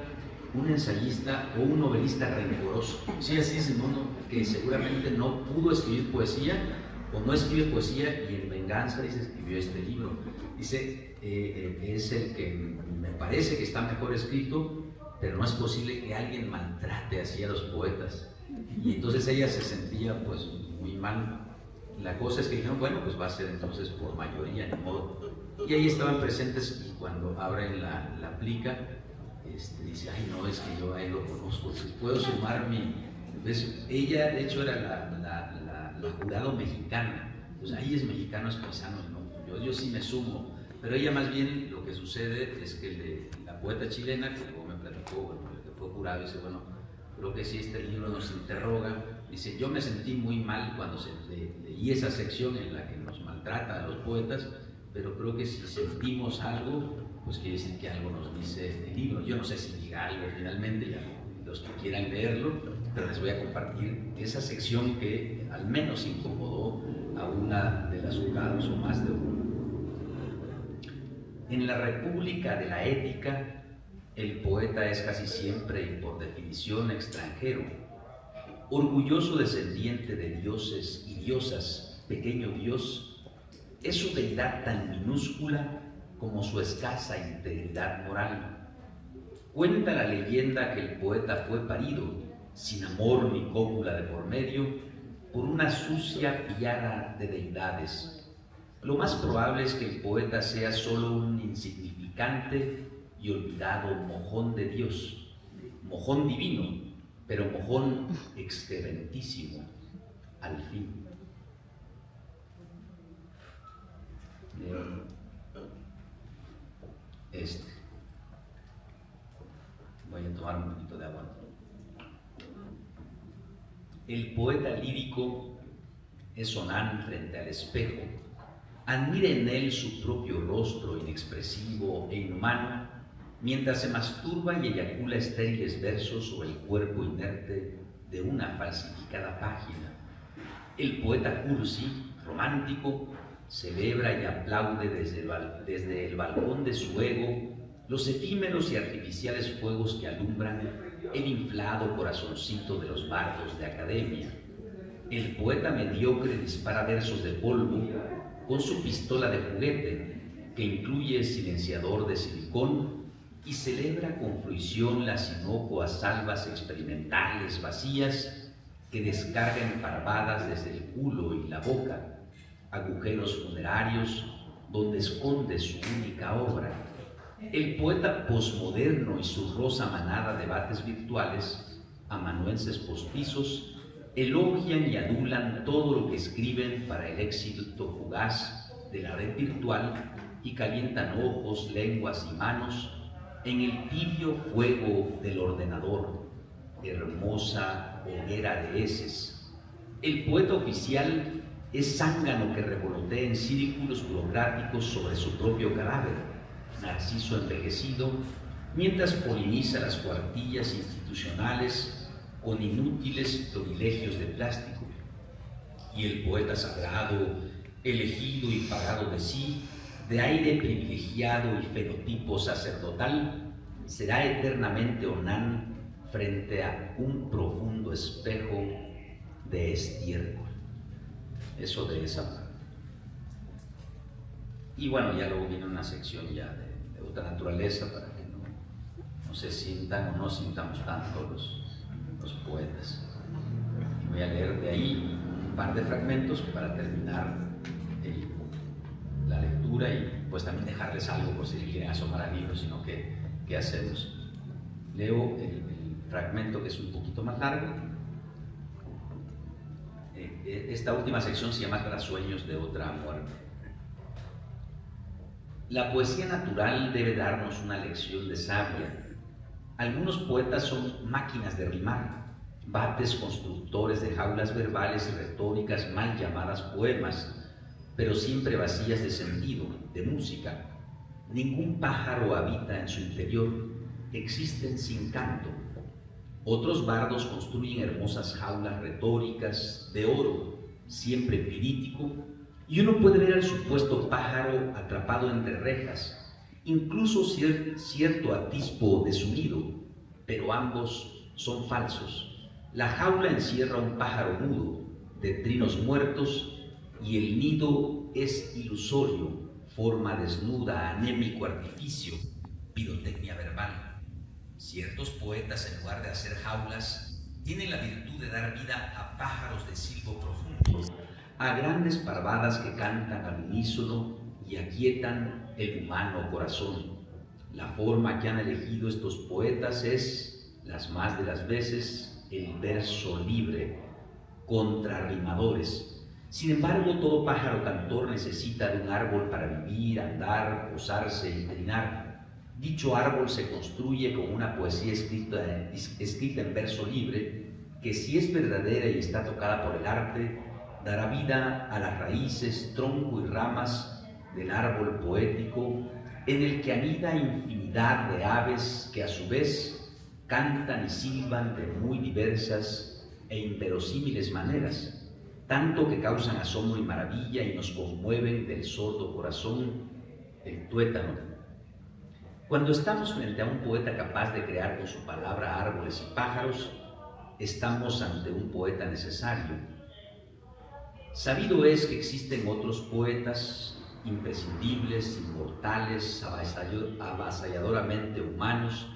un ensayista o un novelista rencoroso. Sí, así es el mundo, que seguramente no pudo escribir poesía o no escribe poesía, y en venganza, dice, escribió este libro. Dice, es el que me parece que está mejor escrito, pero no es posible que alguien maltrate así a los poetas. Y entonces ella se sentía pues muy mal. La cosa es que dijeron, bueno, pues va a ser entonces por mayoría, ni modo. Y ahí estaban presentes, y cuando abren la plica, dice, ay no, es que yo a él lo conozco, si puedo sumar mi... Entonces, ella de hecho era la jurado mexicana, pues ahí es mexicano, es paisano, ¿no? Yo sí me sumo, pero ella más bien lo que sucede es que la poeta chilena, que luego me platicó, bueno, que fue jurado, dice, bueno, creo que si este libro nos interroga, dice, yo me sentí muy mal cuando leí esa sección en la que nos maltrata a los poetas, pero creo que si sentimos algo, pues quiere decir que algo nos dice el libro. Yo no sé si diga algo finalmente, ya los que quieran leerlo, pero les voy a compartir esa sección que al menos incomodó a una de las juradas o más de una. En la República de la Ética, el poeta es casi siempre y por definición extranjero, orgulloso descendiente de dioses y diosas. Pequeño Dios es su deidad tan minúscula como su escasa integridad moral. Cuenta la leyenda que el poeta fue parido, sin amor ni cópula de por medio, por una sucia piara de deidades. Lo más probable es que el poeta sea solo un insignificante y olvidado mojón de Dios, mojón divino, pero mojón excrementísimo, al fin. Voy a tomar un poquito de agua. El poeta lírico es Onán frente al espejo. Admira en él su propio rostro inexpresivo e inhumano, mientras se masturba y eyacula estériles versos sobre el cuerpo inerte de una falsificada página. El poeta cursi, romántico, celebra y aplaude desde el balcón de su ego los efímeros y artificiales fuegos que alumbran el inflado corazoncito de los bardos de academia. El poeta mediocre dispara versos de polvo con su pistola de juguete, que incluye silenciador de silicón, y celebra con fruición las inocuas salvas experimentales vacías que descargan parvadas desde el culo y la boca, agujeros funerarios donde esconde su única obra. El poeta posmoderno y su rosa manada de bates virtuales, amanuenses postizos, elogian y adulan todo lo que escriben para el éxito fugaz de la red virtual y calientan ojos, lenguas y manos en el tibio fuego del ordenador, hermosa hoguera de heces. El poeta oficial es zángano que revolotea en círculos burocráticos sobre su propio cadáver, narciso envejecido, mientras poliniza las cuartillas institucionales con inútiles privilegios de plástico. Y el poeta sagrado, elegido y pagado de sí, de aire privilegiado y fenotipo sacerdotal, será eternamente Onán frente a un profundo espejo de estiércol. Eso de esa parte. Y bueno, ya luego viene una sección ya de otra naturaleza para que no se sientan o no sintamos tanto los poetas. Y voy a leer de ahí un par de fragmentos para terminar la lectura y pues también dejarles algo por si quieren asomar al libro, sino ¿qué hacemos? Leo el fragmento que es un poquito más largo. Esta última sección se llama Tras sueños de otra muerte. La poesía natural debe darnos una lección de sabia. Algunos poetas son máquinas de rimar, bates constructores de jaulas verbales y retóricas mal llamadas poemas, pero siempre vacías de sentido, de música. Ningún pájaro habita en su interior, existen sin canto. Otros bardos construyen hermosas jaulas retóricas de oro, siempre pirítico, y uno puede ver al supuesto pájaro atrapado entre rejas, incluso cierto atisbo de su nido, pero ambos son falsos. La jaula encierra un pájaro mudo, de trinos muertos, y el nido es ilusorio, forma desnuda, anémico artificio, pirotecnia verbal. Ciertos poetas, en lugar de hacer jaulas, tienen la virtud de dar vida a pájaros de silbo profundo, a grandes parvadas que cantan al unísono y aquietan el humano corazón. La forma que han elegido estos poetas es, las más de las veces, el verso libre, contrarrimadores. Sin embargo, todo pájaro cantor necesita de un árbol para vivir, andar, posarse y trinar. Dicho árbol se construye con una poesía escrita en verso libre, que si es verdadera y está tocada por el arte, dará vida a las raíces, tronco y ramas del árbol poético, en el que anida infinidad de aves que a su vez cantan y silban de muy diversas e inverosímiles maneras, tanto que causan asombro y maravilla y nos conmueven del sordo corazón el tuétano. Cuando estamos frente a un poeta capaz de crear con su palabra árboles y pájaros, estamos ante un poeta necesario. Sabido es que existen otros poetas imprescindibles, inmortales, avasalladoramente humanos,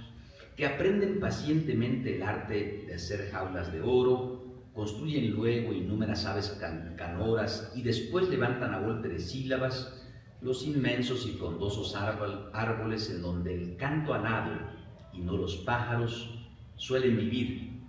que aprenden pacientemente el arte de hacer jaulas de oro, construyen luego innúmeras aves canoras y después levantan a golpe de sílabas los inmensos y frondosos árboles en donde el canto alado y no los pájaros suelen vivir.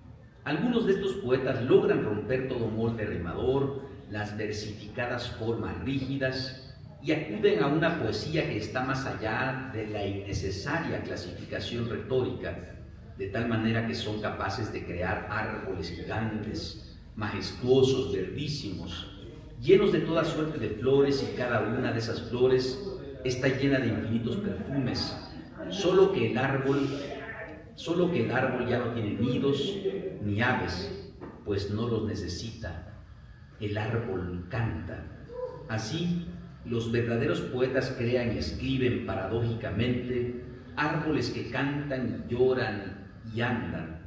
Algunos de estos poetas logran romper todo molde rimador, las versificadas formas rígidas, y acuden a una poesía que está más allá de la innecesaria clasificación retórica, de tal manera que son capaces de crear árboles gigantes, majestuosos, verdísimos, llenos de toda suerte de flores, y cada una de esas flores está llena de infinitos perfumes, solo que el árbol ya no tiene nidos ni aves, pues no los necesita. El árbol canta. Así, los verdaderos poetas crean y escriben paradójicamente árboles que cantan y lloran y andan,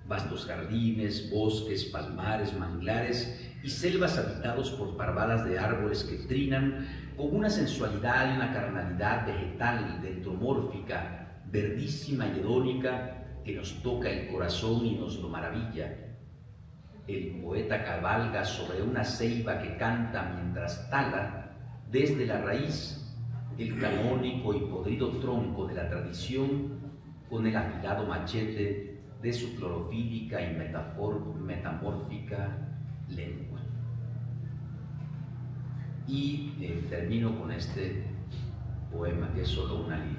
vastos jardines, bosques, palmares, manglares y selvas habitados por parvadas de árboles que trinan con una sensualidad y una carnalidad vegetal, dentromórfica, verdísima y hedónica, que nos toca el corazón y nos lo maravilla. El poeta cabalga sobre una ceiba que canta mientras tala desde la raíz el canónico y podrido tronco de la tradición con el afilado machete de su clorofílica y metamórfica lengua. Y termino con este poema que es solo una línea.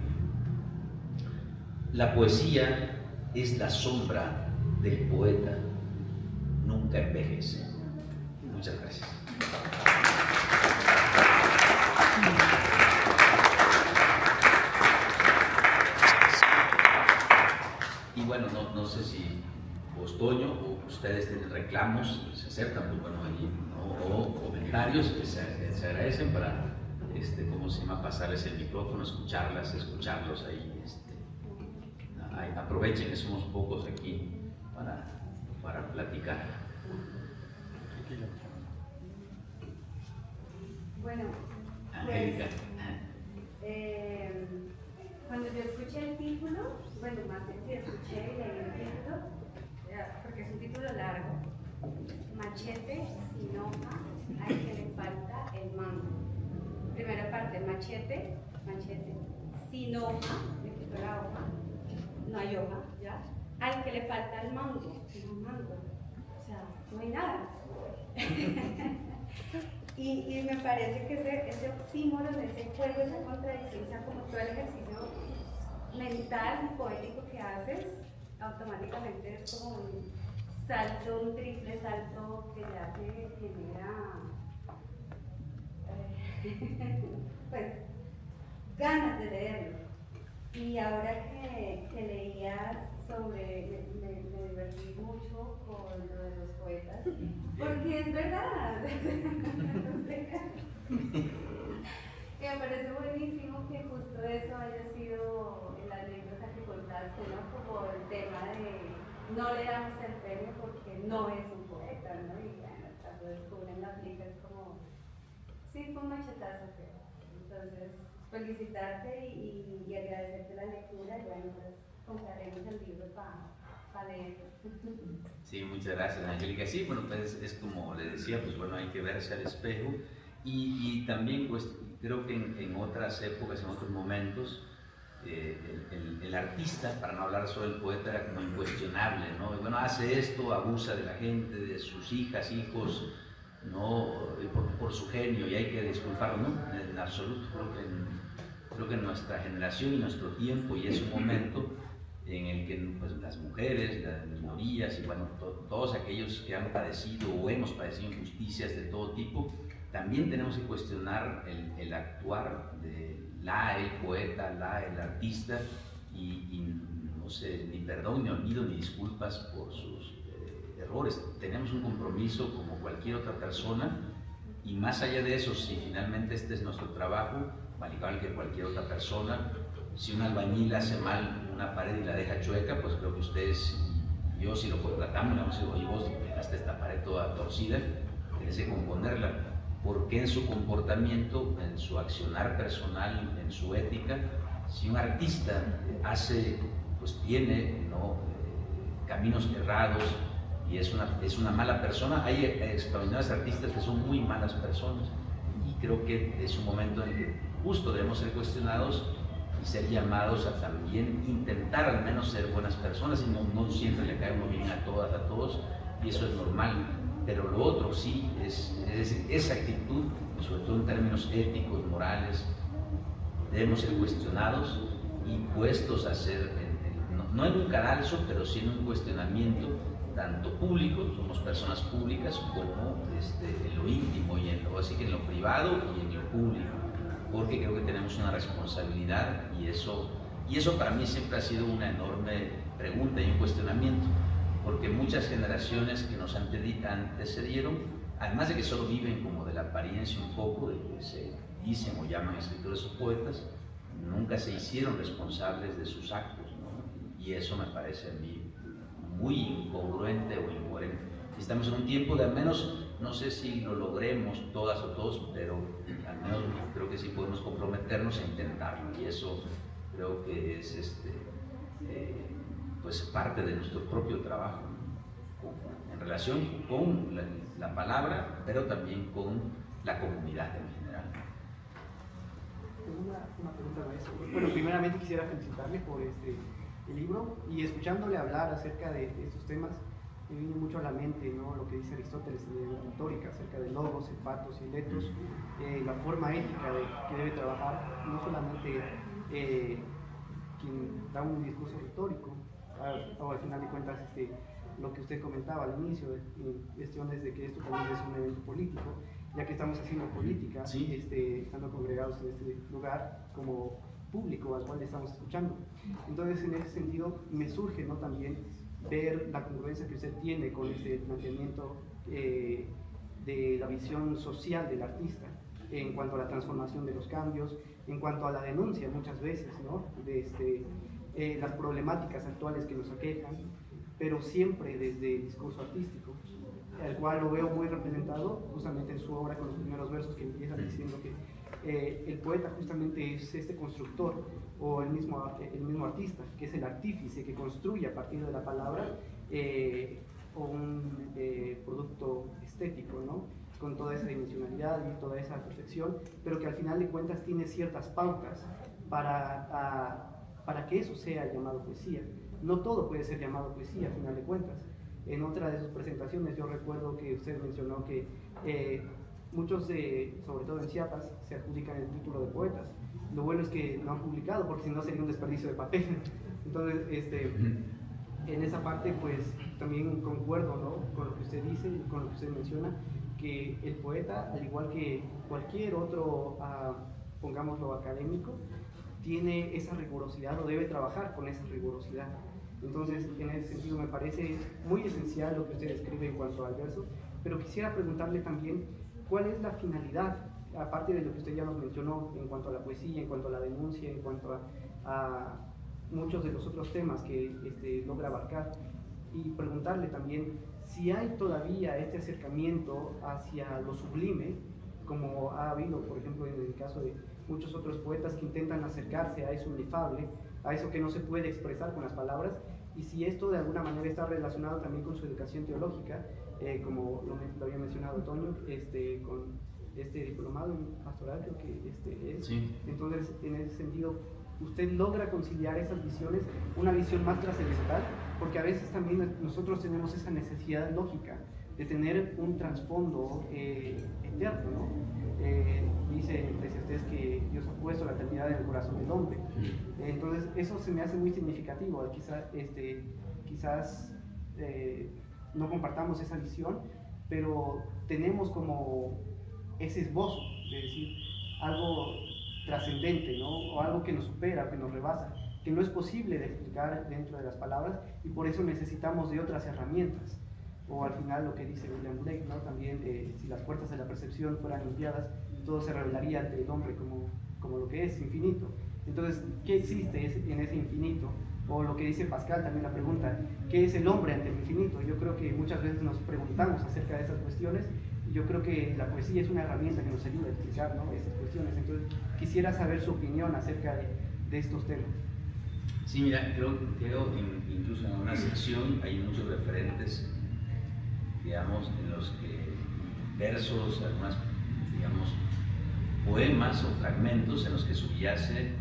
La poesía es la sombra del poeta, nunca envejece. Muchas gracias. Y bueno, no sé si Toño o ustedes tienen reclamos, se aceptan, pues bueno, ahí, ¿no? O comentarios que se agradecen para, ¿cómo se llama?, pasarles el micrófono, escucharlos ahí. Aprovechen que somos pocos aquí para platicar. Bueno, Angélica. Cuando yo escuché el título, bueno, más bien si escuché y leí el título, porque es un título largo, machete sin hoja, al que le falta el mango. Primera parte, machete, sin hoja, le quito la hoja, no hay hoja, ¿ya? Al que le falta el mango, no mango, o sea, no hay nada. Y me parece que ese oxímoron, ese juego, esa contradicción, o sea, como todo el ejercicio mental, poético que haces, automáticamente es como un salto, un triple salto que ya te genera pues ganas de leerlo. Y ahora que leías sobre, me divertí mucho con lo de los poetas, porque es verdad. Que me parece buenísimo que justo eso haya sido la anécdota que contaste, ¿no? Como el tema de no le damos el premio porque no es un poeta, ¿no? Y bueno, cuando descubren la plica es como, sí, fue un machetazo, pero entonces felicitarte y agradecerte la lectura, y bueno, pues compraremos el libro para leerlo. Sí, muchas gracias, Angélica. Sí, bueno, pues es como le decía, pues bueno, hay que verse al espejo y también pues creo que en otras épocas, en otros momentos, el artista, para no hablar solo del poeta, era como incuestionable, ¿no? Y bueno, hace esto, abusa de la gente, de sus hijas, hijos, ¿no? Por su genio, y hay que disculparlo, ¿no? En absoluto, creo que en nuestra generación y nuestro tiempo, y es un momento en el que pues, las mujeres, las minorías y bueno, todos aquellos que han padecido o hemos padecido injusticias de todo tipo, también tenemos que cuestionar el actuar de el poeta, el artista, y no sé, ni perdón, ni olvido, ni disculpas por sus errores. Tenemos un compromiso como cualquier otra persona, y más allá de eso, si finalmente este es nuestro trabajo, al igual que cualquier otra persona, si un albañil hace mal una pared y la deja chueca, pues creo que ustedes y yo, si lo contratamos, le vamos a decir, oye, vos dejaste esta pared toda torcida, tienes que componerla, porque en su comportamiento, en su accionar personal, en su ética, si un artista tiene, ¿no?, caminos errados y es una mala persona, hay extraordinarios artistas que son muy malas personas, y creo que es un momento en el que justo debemos ser cuestionados y ser llamados a también intentar al menos ser buenas personas, y no siempre le cae uno bien a todas, a todos, y eso es normal. Pero lo otro sí es decir, esa actitud, sobre todo en términos éticos, morales, debemos ser cuestionados y puestos a ser, no en un cadalso, pero sí en un cuestionamiento, tanto público, somos personas públicas, como en lo íntimo, así que en lo privado y en lo público, porque creo que tenemos una responsabilidad, y eso para mí siempre ha sido una enorme pregunta y un cuestionamiento, porque muchas generaciones que nos antecedieron, además de que solo viven como de la apariencia un poco, de que se dicen o llaman escritores o poetas, nunca se hicieron responsables de sus actos, ¿no? Y eso me parece a mí muy incongruente o incoherente. Estamos en un tiempo de, al menos, no sé si lo logremos todas o todos, pero al menos creo que sí podemos comprometernos a intentarlo, y eso creo que es pues parte de nuestro propio trabajo, ¿no? En relación con la palabra, pero también con la comunidad en general. Una pregunta, maestro. Bueno, primeramente quisiera felicitarle por el libro, y escuchándole hablar acerca de estos temas, me viene mucho a la mente, ¿no?, lo que dice Aristóteles en la retórica acerca de logos, patos y letos, la forma ética que debe trabajar no solamente quien da un discurso retórico, o al final de cuentas lo que usted comentaba al inicio, cuestiones de que esto también es un evento político, ya que estamos haciendo política, sí, estando congregados en este lugar como público al cual estamos escuchando. Entonces, en ese sentido, me surge, ¿no?, también ver la congruencia que usted tiene con este planteamiento de la visión social del artista, en cuanto a la transformación de los cambios, en cuanto a la denuncia muchas veces, ¿no?, de las problemáticas actuales que nos aquejan, pero siempre desde el discurso artístico, el cual lo veo muy representado justamente en su obra, con los primeros versos que empiezan diciendo que el poeta justamente es este constructor, o el mismo artista, que es el artífice que construye a partir de la palabra un producto estético, ¿no?, con toda esa dimensionalidad y toda esa perfección, pero que al final de cuentas tiene ciertas pautas para que eso sea llamado poesía. No todo puede ser llamado poesía, al final de cuentas. En otra de sus presentaciones yo recuerdo que usted mencionó que muchos, sobre todo en Chiapas, se adjudican el título de poetas. Lo bueno es que no han publicado, porque si no sería un desperdicio de papel. Entonces, en esa parte, pues también concuerdo, ¿no?, con lo que usted dice y con lo que usted menciona, que el poeta, al igual que cualquier otro, pongámoslo, académico, tiene esa rigurosidad, o debe trabajar con esa rigurosidad. Entonces, en ese sentido me parece muy esencial lo que usted escribe en cuanto al verso, pero quisiera preguntarle también cuál es la finalidad, aparte de lo que usted ya nos mencionó, en cuanto a la poesía, en cuanto a la denuncia, en cuanto a muchos de los otros temas que logra abarcar, y preguntarle también si hay todavía este acercamiento hacia lo sublime, como ha habido, por ejemplo, en el caso de muchos otros poetas que intentan acercarse a eso inefable, a eso que no se puede expresar con las palabras, y si esto de alguna manera está relacionado también con su educación teológica, como lo había mencionado Toño, con diplomado en pastoral, creo que es. Sí. Entonces, en ese sentido, usted logra conciliar esas visiones, una visión más trascendental, porque a veces también nosotros tenemos esa necesidad lógica de tener un trasfondo eterno, ¿no? Dice Eclesiastés que Dios ha puesto la eternidad en el corazón del hombre. Entonces, eso se me hace muy significativo. Quizás no compartamos esa visión, pero tenemos como ese esbozo de decir algo trascendente, ¿no?, o algo que nos supera, que nos rebasa, que no es posible de explicar dentro de las palabras, y por eso necesitamos de otras herramientas. O al final lo que dice William Blake, ¿no?, también, si las puertas de la percepción fueran limpiadas, todo se revelaría ante el hombre como lo que es, infinito. Entonces, ¿qué existe en ese infinito? O lo que dice Pascal, también la pregunta, ¿qué es el hombre ante el infinito? Yo creo que muchas veces nos preguntamos acerca de esas cuestiones, y yo creo que la poesía es una herramienta que nos ayuda a explicar, ¿no?, esas cuestiones. Entonces, quisiera saber su opinión acerca de estos temas. Sí, mira, creo que incluso en una sección hay muchos referentes, digamos, en los que versos, algunas, digamos, poemas o fragmentos en los que subyace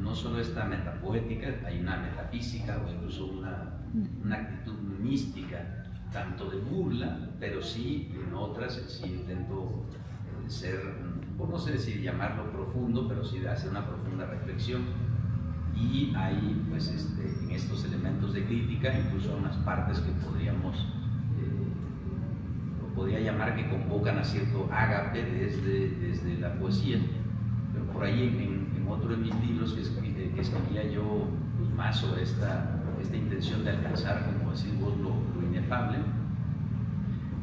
no solo esta metapoética, hay una metafísica o incluso una actitud mística, tanto de burla, pero sí en otras sí intento ser, no sé si llamarlo profundo, pero sí de hacer una profunda reflexión. Y hay pues en estos elementos de crítica incluso unas partes que podría llamar que convocan a cierto ágape desde la poesía. Pero por ahí en otro de mis libros que escribía yo pues, más sobre esta intención de alcanzar, como decís vos, lo inefable,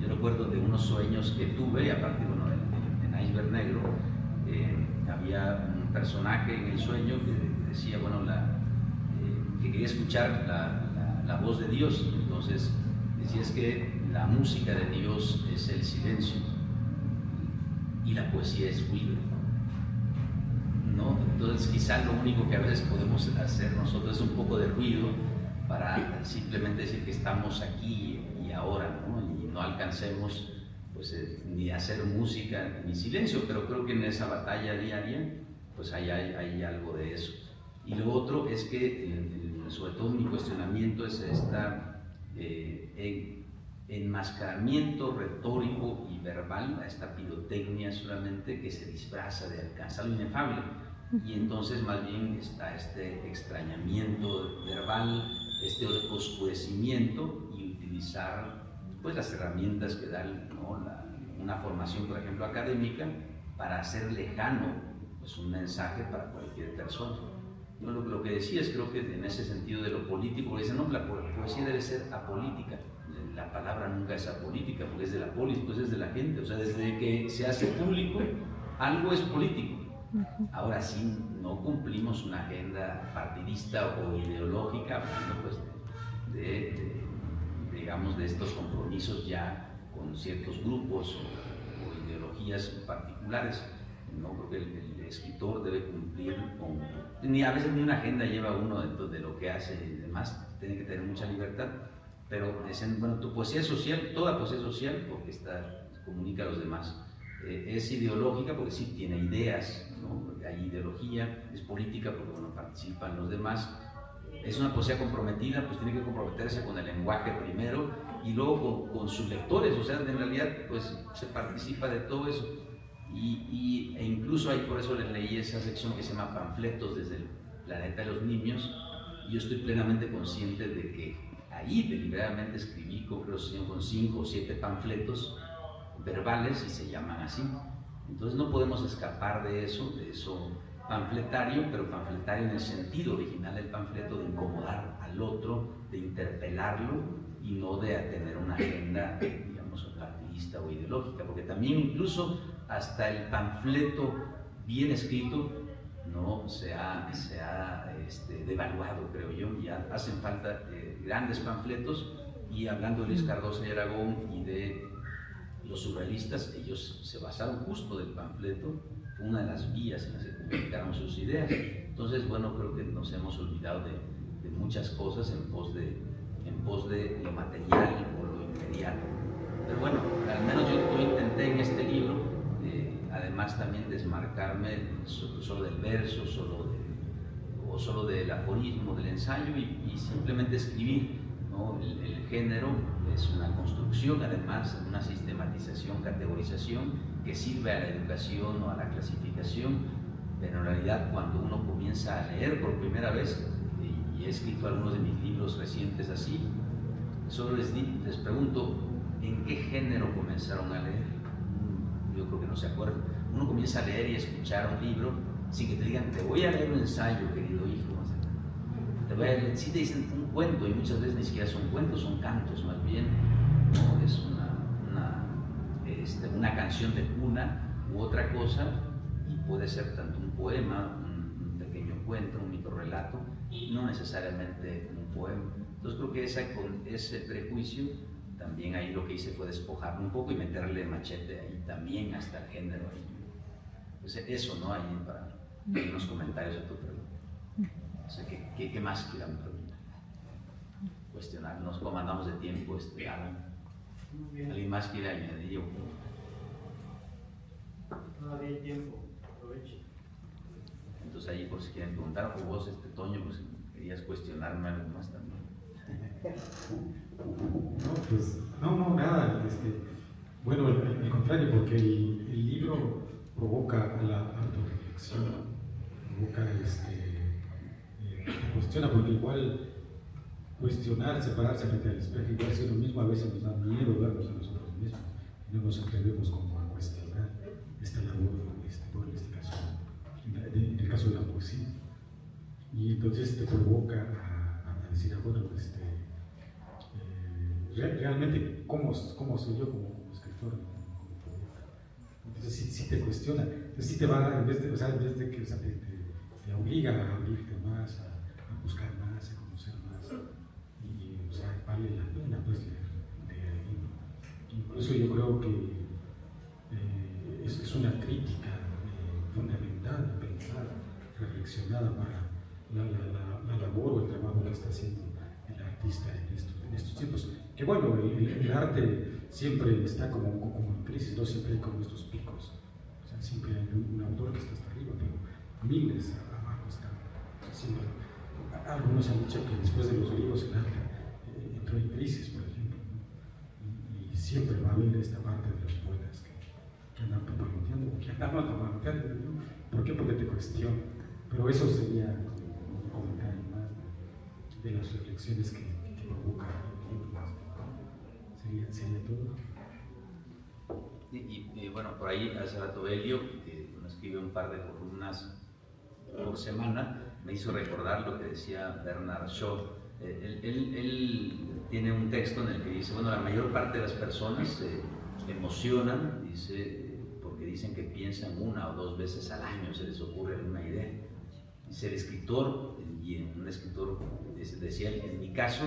yo recuerdo de unos sueños que tuve, a partir en Iceberg Negro, había un personaje en el sueño que decía, bueno, que quería escuchar la voz de Dios. Entonces decía, es que la música de Dios es el silencio y la poesía es ruido, ¿no? Entonces quizá lo único que a veces podemos hacer nosotros es un poco de ruido para simplemente decir que estamos aquí y ahora, ¿no? Y no alcancemos pues, ni hacer música ni silencio, pero creo que en esa batalla diaria pues hay algo de eso. Y lo otro es que, sobre todo mi cuestionamiento es enmascaramiento retórico y verbal, a esta pirotecnia solamente que se disfraza de alcanzar lo inefable. Y entonces más bien está este extrañamiento verbal, este oscurecimiento y utilizar pues las herramientas que da, ¿no?, una formación, por ejemplo, académica, para hacer lejano pues, un mensaje para cualquier persona. Yo lo que decía es, creo que en ese sentido de lo político, dicen, no, la poesía debe ser apolítica. La palabra nunca es apolítica, porque es de la polis, pues es de la gente. O sea, desde que se hace público, algo es político. Ahora sí, no cumplimos una agenda partidista o ideológica, hablando pues digamos, de estos compromisos ya con ciertos grupos o ideologías particulares. No creo que el escritor debe cumplir con, a veces ni una agenda lleva uno dentro de lo que hace y demás, tiene que tener mucha libertad, pero dicen, bueno, tu poesía es social, toda poesía es social porque comunica a los demás. Es ideológica porque sí tiene ideas, ¿no? Porque hay ideología, es política porque bueno, participan los demás. Es una poesía comprometida, pues tiene que comprometerse con el lenguaje primero y luego con sus lectores, o sea, en realidad pues se participa de todo eso. E incluso ahí, por eso les leí esa sección que se llama Panfletos desde el planeta de los niños, y yo estoy plenamente consciente de que ahí deliberadamente escribí, creo que con 5 o 7 panfletos verbales y se llaman así. Entonces no podemos escapar de eso panfletario, pero panfletario en el sentido original del panfleto, de incomodar al otro, de interpelarlo y no de tener una agenda, digamos, partidista o ideológica, porque también incluso hasta el panfleto bien escrito no se ha devaluado, creo yo. Ya hacen falta grandes panfletos, y hablando de Luis Cardoso y Aragón y de los surrealistas, ellos se basaron justo del panfleto, fue una de las vías en las que comunicaron sus ideas. Entonces, bueno, creo que nos hemos olvidado de muchas cosas en pos de lo material o lo inmediato. Pero bueno, al menos yo intenté en este libro, además también desmarcarme solo del verso, solo del aforismo, del ensayo, y simplemente escribir, ¿no? El género es una construcción, además, una sistematización, categorización que sirve a la educación o a la clasificación, pero en realidad cuando uno comienza a leer por primera vez, y he escrito algunos de mis libros recientes así, solo les pregunto, ¿en qué género comenzaron a leer? Yo creo que no se acuerdan. Uno comienza a leer y a escuchar un libro sin que te digan, te voy a leer un ensayo, querido hijo. Te voy a leer, sí te dicen un cuento, y muchas veces ni siquiera son cuentos, son cantos más bien, ¿no? Es una canción de cuna u otra cosa, y puede ser tanto un poema, un pequeño cuento, un microrrelato, no necesariamente un poema. Entonces creo que con ese prejuicio también ahí lo que hice fue despojarme un poco y meterle machete ahí también hasta el género ahí. Pues eso, ¿no? Ahí para unos comentarios a tu pregunta. O sea, ¿qué más quieran preguntar? Cuestionarnos, cómo andamos de tiempo, ¿alguien más quiere añadir? Todavía hay tiempo, aproveche. Entonces ahí por si quieren preguntar, o vos, Toño, pues querías cuestionarme algo más también. No, pues, no, nada. Bueno, al contrario, porque el libro provoca la autorreflexión, provoca, te cuestiona, porque igual cuestionarse, pararse frente al espejo, igual si uno mismo a veces nos da miedo vernos a nosotros mismos, y no nos atrevemos como a cuestionar esta labor, en este caso, en el caso de la poesía. Y entonces te provoca a decir, bueno, realmente, ¿cómo soy yo como escritor, como poeta? Entonces sí te cuestiona, entonces sí te va, en vez de que te obliga a abrirte más, a buscar más, a conocer más, y vale la pena pues leer el libro. Incluso yo creo que es una crítica fundamental, pensada, reflexionada para la labor o el trabajo que está haciendo el artista en estos tiempos. Que bueno, el arte siempre está como en crisis, no siempre hay como estos picos. O sea, siempre hay un autor que está hasta arriba, pero miles abajo están. Siempre. Algunos han dicho que después de los griegos el arte entró en crisis, por ejemplo, ¿no? Y siempre va a haber esta parte de los poetas que andan papaloteando, ¿no? ¿Por qué? Porque te cuestiona. Pero eso sería un comentario más de las reflexiones que provoca el libro. Sería todo. Y bueno, por ahí hace rato Helio, que nos escribe un par de columnas por semana, me hizo recordar lo que decía Bernard Shaw. Él tiene un texto en el que dice, bueno, la mayor parte de las personas se emocionan, dice, porque dicen que piensan una o dos veces al año, se les ocurre alguna idea. Dice, el escritor, y un escritor decía, en mi caso,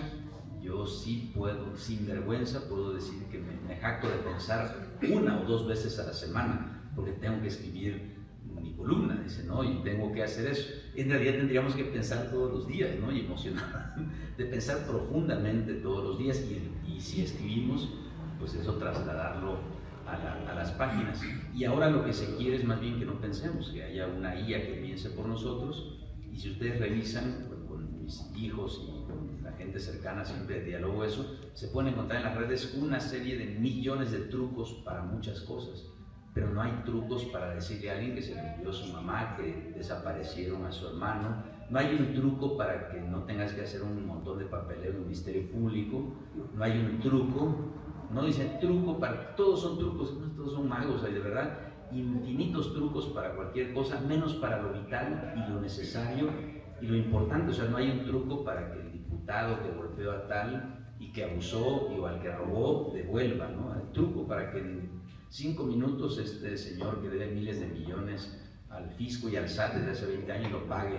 yo sí puedo, sin vergüenza, puedo decir que me jacto de pensar una o dos veces a la semana, porque tengo que escribir mi columna, dice, ¿no? Y tengo que hacer eso. En realidad tendríamos que pensar todos los días, ¿no? Y emocionar, de pensar profundamente todos los días, y si escribimos, pues eso trasladarlo a las páginas. Y ahora lo que se quiere es más bien que no pensemos, que haya una IA que piense por nosotros, y si ustedes revisan con mis hijos y con la gente cercana, siempre diálogo eso, se pueden encontrar en las redes una serie de millones de trucos para muchas cosas, pero no hay trucos para decirle a alguien que se le murió su mamá, que desaparecieron a su hermano, no hay un truco para que no tengas que hacer un montón de papeleo en el Ministerio Público, no hay un truco, no dicen truco para, todos son trucos, no, todos son magos, hay de verdad infinitos trucos para cualquier cosa, menos para lo vital y lo necesario y lo importante. O sea, no hay un truco para que el diputado que golpeó a tal y que abusó o al que robó devuelva, ¿no? Hay truco para que en 5 minutos este señor que debe miles de millones al fisco y al SAT desde hace 20 años lo pague.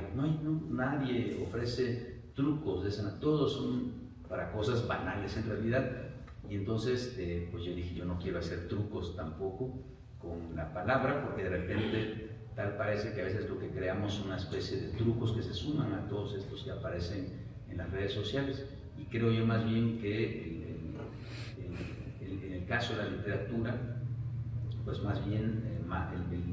Nadie ofrece trucos de esa, todos son para cosas banales en realidad. Y entonces, pues yo dije, yo no quiero hacer trucos tampoco con la palabra, porque de repente tal parece que a veces lo que creamos son una especie de trucos que se suman a todos estos que aparecen en las redes sociales. Y creo yo más bien que en el caso de la literatura, pues más bien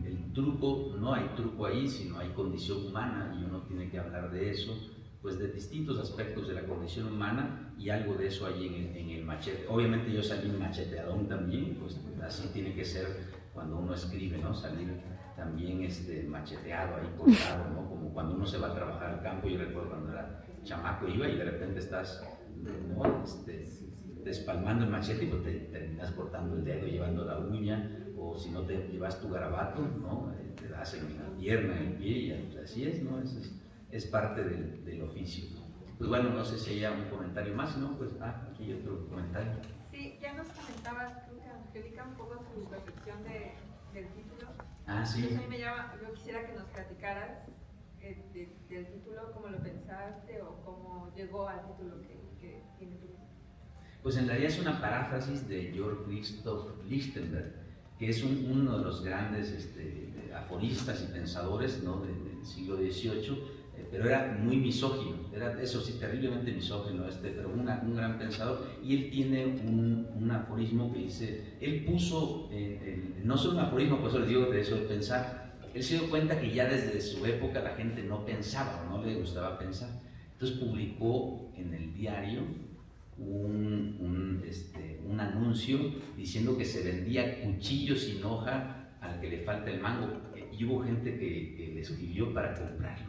el truco, no hay truco ahí, sino hay condición humana, y uno tiene que hablar de eso, pues de distintos aspectos de la condición humana, y algo de eso hay en el machete. Obviamente yo salí macheteadón también, pues así tiene que ser cuando uno escribe, ¿no? Salir también macheteado ahí, cortado, ¿no? Como cuando uno se va a trabajar al campo. Yo recuerdo cuando era chamaco iba y de repente estás, ¿no? Despalmando el machete y pues te terminas cortando el dedo, llevando la uña, o si no te llevas tu garabato, ¿no? Te das en la pierna, en el pie, y así es, ¿no? Es parte del oficio. Pues bueno, no sé si haya un comentario más, ¿no? Pues, aquí hay otro comentario. Sí, ya nos comentabas, creo que Angélica, un poco tu percepción del título. Sí. Entonces a mí yo quisiera que nos platicaras del título, cómo lo pensaste o cómo llegó al título que tiene tu libro. Pues en realidad es una paráfrasis de Georg Christoph Lichtenberg, que es uno de los grandes aforistas y pensadores, ¿no? del siglo XVIII, pero era muy misógino, era eso sí, terriblemente misógino, pero un gran pensador. Y él tiene un aforismo que dice, él puso, no solo un aforismo, por eso les digo de eso de pensar, él se dio cuenta que ya desde su época la gente no pensaba o no le gustaba pensar. Entonces publicó en el diario un anuncio diciendo que se vendía cuchillos sin hoja al que le falta el mango. Y hubo gente que le escribió para comprarlo.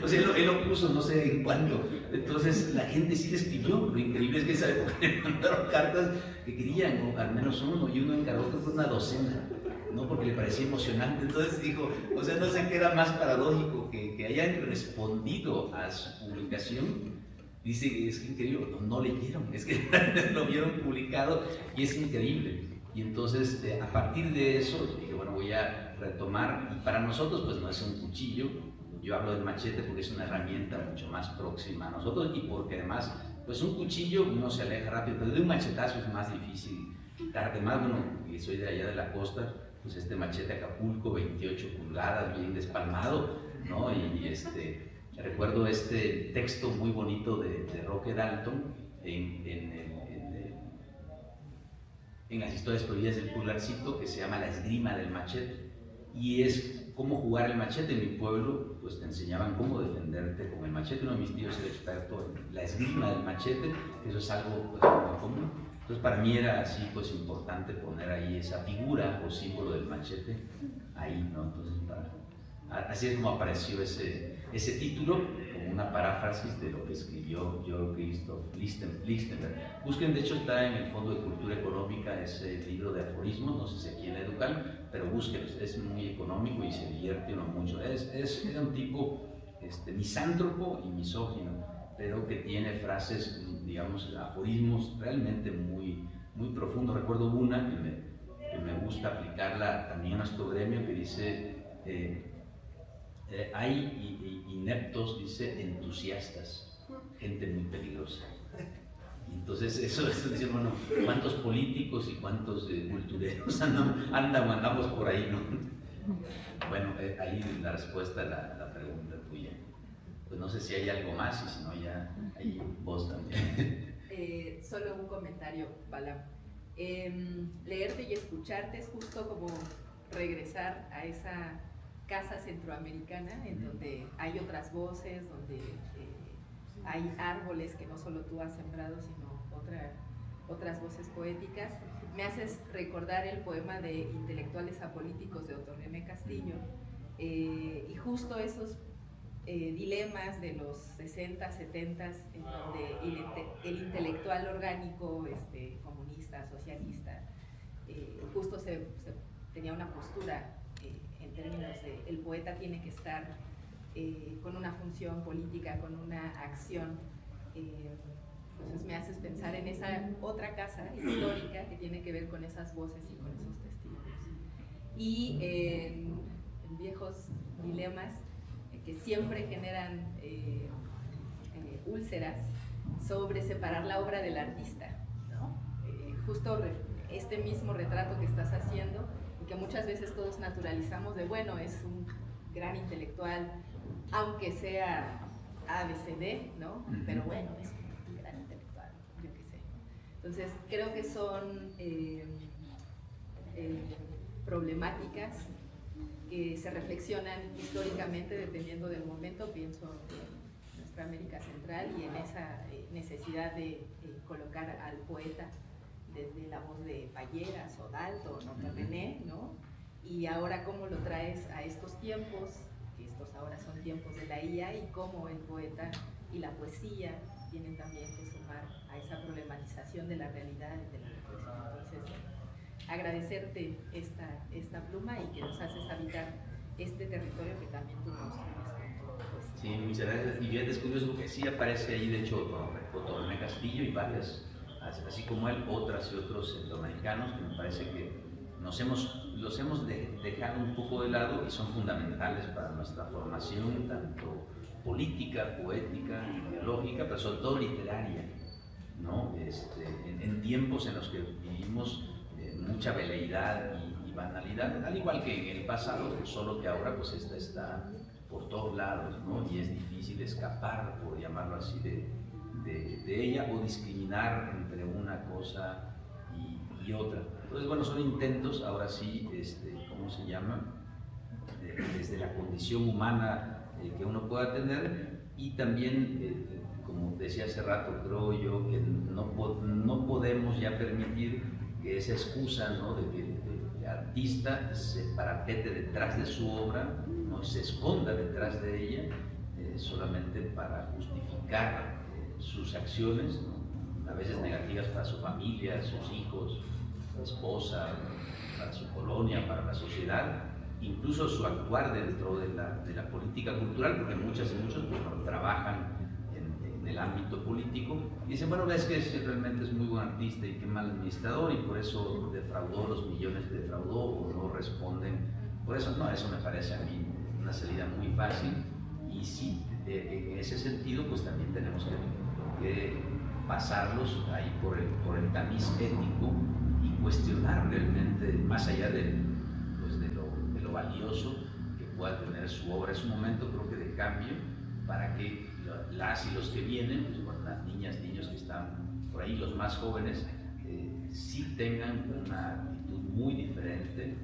O sea, él lo puso no sé en cuándo. Entonces la gente sí le escribió. Lo increíble es que esa época le mandaron cartas que querían, al menos uno, y uno encargó que fue una docena, ¿no? Porque le parecía emocionante. Entonces dijo, o sea, no sé qué era más paradójico que hayan respondido a su publicación. Dice, es increíble, no leyeron, es que lo vieron publicado y es increíble. Y entonces, a partir de eso, dije, bueno, voy a retomar, y para nosotros pues no es un cuchillo, yo hablo del machete porque es una herramienta mucho más próxima a nosotros y porque además, pues un cuchillo uno se aleja rápido, pero de un machetazo es más difícil quitarte más. Bueno, y soy de allá de la costa, pues este machete Acapulco, 28 pulgadas, bien despalmado, ¿no? Recuerdo este texto muy bonito de Roque Dalton en las historias prohibidas del pulgarcito, que se llama La esgrima del machete, y es cómo jugar el machete. En mi pueblo pues te enseñaban cómo defenderte con el machete. Uno de mis tíos era experto en la esgrima del machete, eso es algo pues, muy común. Entonces para mí era así pues importante poner ahí esa figura o símbolo del machete ahí, ¿no? Entonces así es como apareció ese título, como una paráfrasis de lo que escribió Georg Christoph Lichtenberg. Busquen, de hecho está en el Fondo de Cultura Económica ese libro de aforismos, no sé si aquí en la Educal, pero búsquenlo, es muy económico y se divierte uno mucho. Era un tipo misántropo y misógino, pero que tiene frases, digamos, aforismos realmente muy, muy profundos. Recuerdo una que me gusta aplicarla también a nuestro gremio, que dice... hay ineptos, dice, entusiastas, gente muy peligrosa. Y entonces eso dice, bueno, ¿cuántos políticos y cuántos cultureros andamos por ahí, no? Bueno, ahí la respuesta a la pregunta tuya. Pues no sé si hay algo más y si no ya ahí vos también. Solo un comentario, Balam. Leerte y escucharte es justo como regresar a esa casa centroamericana en donde hay otras voces, donde hay árboles que no solo tú has sembrado, sino otras voces poéticas. Me haces recordar el poema de Intelectuales Apolíticos de Otto René Castillo, y justo esos dilemas de los 60, 70, en donde el intelectual orgánico, comunista, socialista, justo tenía una postura en términos de el poeta tiene que estar con una función política, con una acción. Entonces me haces pensar en esa otra casa histórica que tiene que ver con esas voces y con esos testimonios. Y en viejos dilemas que siempre generan úlceras sobre separar la obra del artista, ¿no? Justo este mismo retrato que estás haciendo, y que muchas veces todos naturalizamos de, bueno, es un gran intelectual, aunque sea ABCD, ¿no? Pero bueno, es un gran intelectual, yo qué sé. Entonces, creo que son problemáticas que se reflexionan históricamente dependiendo del momento. Pienso en nuestra América Central y en esa necesidad de colocar al poeta desde la voz de Palleras o Dalton o René, ¿no? Y ahora cómo lo traes a estos tiempos, que estos ahora son tiempos de la IA, y cómo el poeta y la poesía tienen también que sumar a esa problematización de la realidad y de la reflexión. Entonces, agradecerte esta pluma y que nos haces habitar este territorio que también tú construyes con tu poesía. Sí, muchas gracias. Y bien, es curioso porque sí aparece ahí, de hecho, Otto René Castillo y varias, así como él, otras y otros centroamericanos que me parece que los hemos dejado un poco de lado y son fundamentales para nuestra formación, tanto política, poética, ideológica, pero sobre todo literaria, ¿no? En tiempos en los que vivimos mucha veleidad y banalidad, al igual que en el pasado, solo que ahora pues esta está por todos lados, ¿no? Y es difícil escapar, por llamarlo así, de ella, o discriminar entre una cosa y otra. Entonces, bueno, son intentos, ahora sí, ¿cómo se llama? desde la condición humana que uno pueda tener, y también, como decía hace rato, creo yo que no podemos ya permitir que esa excusa, ¿no?, de que el artista se parapete detrás de su obra, no se esconda detrás de ella, solamente para justificar sus acciones, ¿no?, a veces negativas para su familia, sus hijos, su esposa, para su colonia, para la sociedad, incluso su actuar dentro de la política cultural, porque muchas y muchos pues, trabajan en el ámbito político y dicen, bueno, es que realmente es muy buen artista y qué mal administrador y por eso defraudó los millones que defraudó o no responden. Por eso no, eso me parece a mí una salida muy fácil, y sí, en ese sentido pues también tenemos que pasarlos ahí por el tamiz ético y cuestionar realmente, más allá de lo valioso que pueda tener su obra. Es un momento, creo que, de cambio para que las y los que vienen, pues, bueno, las niñas, niños que están por ahí, los más jóvenes, sí tengan una actitud muy diferente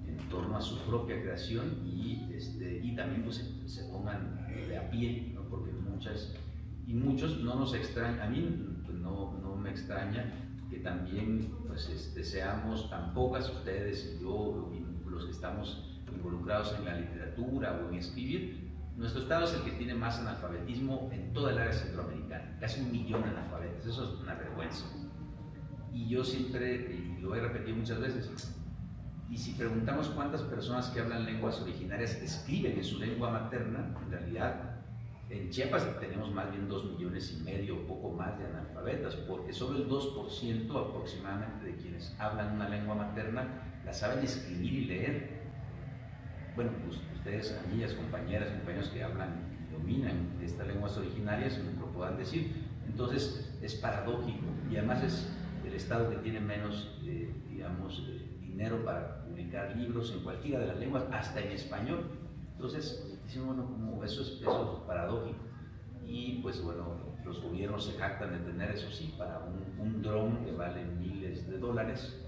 en torno a su propia creación y también pues, se pongan de a pie, ¿no? Porque muchos no nos extraña, a mí pues, no me extraña que también pues, seamos tan pocas, ustedes y yo, los que estamos involucrados en la literatura o en escribir. Nuestro estado es el que tiene más analfabetismo en toda el área centroamericana, casi 1 millón de analfabetos, eso es una vergüenza. Y yo siempre, y lo he repetido muchas veces, y si preguntamos cuántas personas que hablan lenguas originarias escriben en su lengua materna, en realidad en Chiapas tenemos más bien 2,5 millones o poco más de analfabetas, porque solo el 2% aproximadamente de quienes hablan una lengua materna la saben escribir y leer. Bueno, pues ustedes, amigas, compañeras, compañeros que hablan y dominan estas lenguas originarias, me lo puedan decir. Entonces es paradójico, y además es el estado que tiene menos, dinero para publicar libros en cualquiera de las lenguas, hasta en español. Entonces, decimos, bueno, como eso es paradójico. Y pues bueno, los gobiernos se jactan de tener, eso sí, para un dron que vale miles de dólares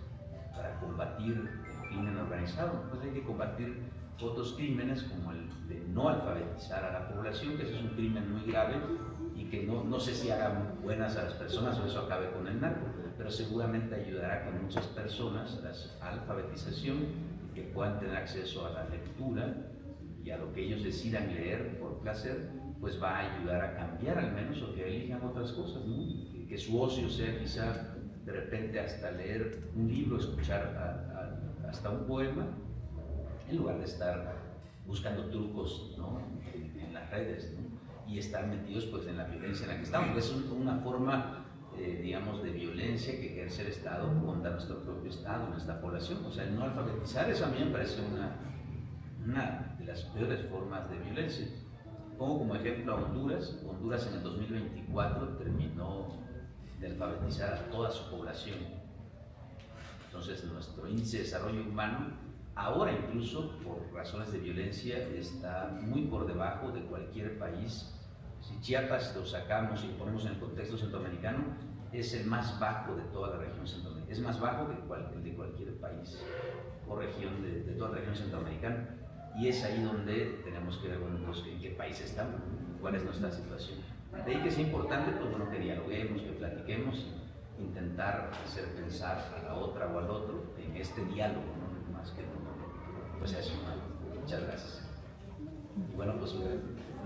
para combatir el crimen organizado. Pues hay que combatir otros crímenes como el de no alfabetizar a la población, que eso es un crimen muy grave y que no sé si haga buenas a las personas o eso acabe con el narco, pero seguramente ayudará a que muchas personas la alfabetización, que puedan tener acceso a la lectura y a lo que ellos decidan leer por placer, pues va a ayudar a cambiar al menos, o que elijan otras cosas, ¿no? Que su ocio sea quizá de repente hasta leer un libro, escuchar hasta un poema, en lugar de estar buscando trucos, ¿no?, en las redes, ¿no?, y estar metidos pues, en la violencia en la que estamos. Es una forma, digamos, de violencia que ejerce el Estado contra nuestro propio Estado, nuestra población. O sea, el no alfabetizar, eso a mí me parece una de las peores formas de violencia. Pongo como ejemplo a Honduras. Honduras en el 2024 terminó de alfabetizar a toda su población. Entonces, nuestro índice de desarrollo humano, ahora incluso por razones de violencia, está muy por debajo de cualquier país. Si Chiapas lo sacamos y lo ponemos en el contexto centroamericano, es el más bajo de toda la región centroamericana. Es más bajo que el de cualquier país o región de toda la región centroamericana. Y es ahí donde tenemos que ver, bueno, pues, en qué país estamos, cuál es nuestra situación. De ahí que es importante, pues bueno, que dialoguemos, que platiquemos, intentar hacer pensar a la otra o al otro en este diálogo, ¿no?, más que pues eso. Muchas gracias. Y bueno, pues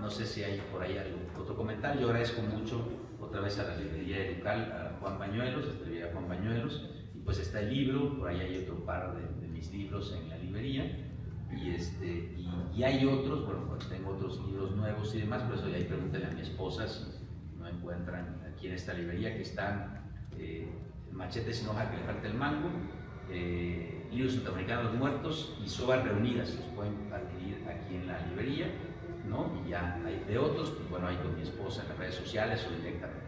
no sé si hay por ahí algún otro comentario. Yo agradezco mucho otra vez a la librería Educal, a Juan Bañuelos, a Juan Bañuelos, y pues está el libro, por ahí hay otro par de mis libros en la librería, y hay otros, bueno, pues tengo otros libros nuevos y demás, por eso ya ahí pregúntenle a mi esposa si no encuentran aquí en esta librería, que están Machete sin hoja que le falta el mango, Libros Centroamericanos de los Muertos y Sobas Reunidas, los pueden adquirir aquí en la librería, ¿no? Y ya hay de otros, pues bueno, ahí con mi esposa en las redes sociales o directamente.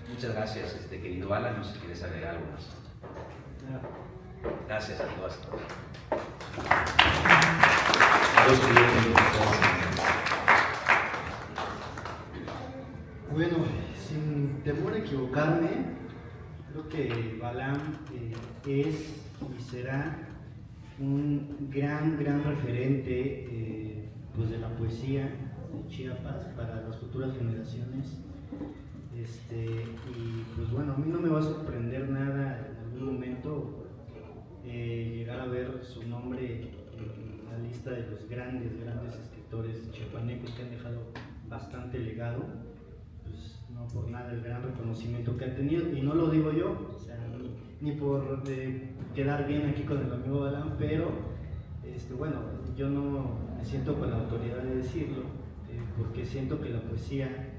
Muchas gracias, querido Alan, no sé si quieres agregar algo más. Gracias a todas. Bueno, sin temor a equivocarme, creo que Balam es y será un gran referente pues de la poesía de Chiapas para las futuras generaciones. Y pues bueno, a mí no me va a sorprender nada en algún momento llegar a ver su nombre en la lista de los grandes escritores chiapanecos que han dejado bastante legado, pues no por nada el gran reconocimiento que han tenido, y no lo digo yo, o sea, ni por quedar bien aquí con el amigo Balán, pero bueno, yo no me siento con la autoridad de decirlo, porque siento que la poesía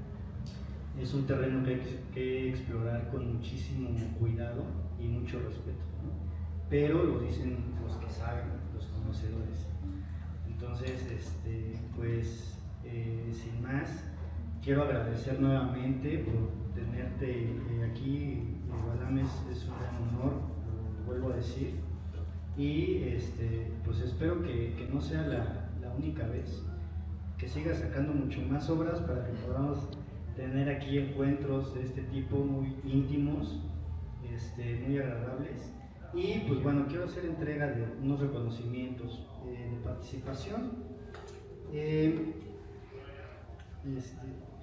es un terreno que hay que explorar con muchísimo cuidado y mucho respeto, ¿no? Pero lo dicen los que saben, los conocedores. Entonces, pues sin más, quiero agradecer nuevamente por tenerte aquí. Balán, es un gran honor, lo vuelvo a decir, y pues espero que no sea la única vez, que sigas sacando mucho más obras para que podamos tener aquí encuentros de este tipo muy íntimos, muy agradables. Y pues bueno, quiero hacer entrega de unos reconocimientos de participación.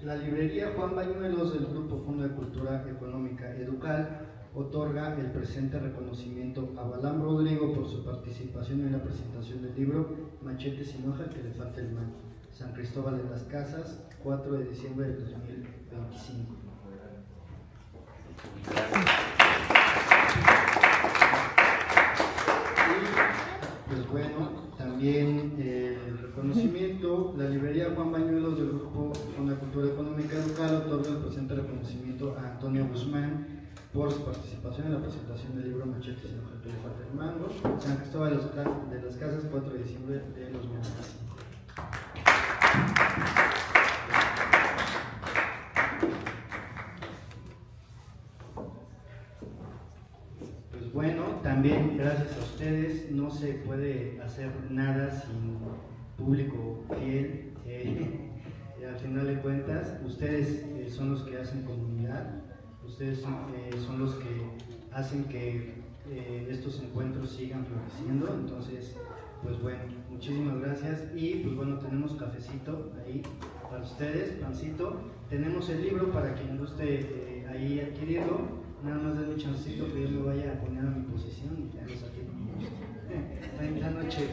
La librería Juan Bañuelos del Grupo Fondo de Cultura Económica Educal otorga el presente reconocimiento a Balán Rodrigo por su participación en la presentación del libro Machete sin hoja, que le falta el mango, San Cristóbal de las Casas, 4 de diciembre de 2025. Y pues bueno, también el reconocimiento, la librería Juan Bañuelos del Grupo Fondo de Cultura Económica Educal otorga el presente reconocimiento a Antonio Guzmán por su participación en la presentación del libro Machete sin hoja, que le falta el mango, San Cristóbal de las Casas, 4 de diciembre de 2025. Pues bueno, también gracias a ustedes, no se puede hacer nada sin público fiel. Al final de cuentas, ustedes son los que hacen comunidad, ustedes son los que hacen que estos encuentros sigan floreciendo. Entonces, pues bueno, muchísimas gracias. Y pues bueno, tenemos cafecito ahí para ustedes, pancito. Tenemos el libro para quien guste ahí adquirirlo. Nada más denme chancito que yo me vaya a poner a mi posición y ya lo saqué. Buenas noches.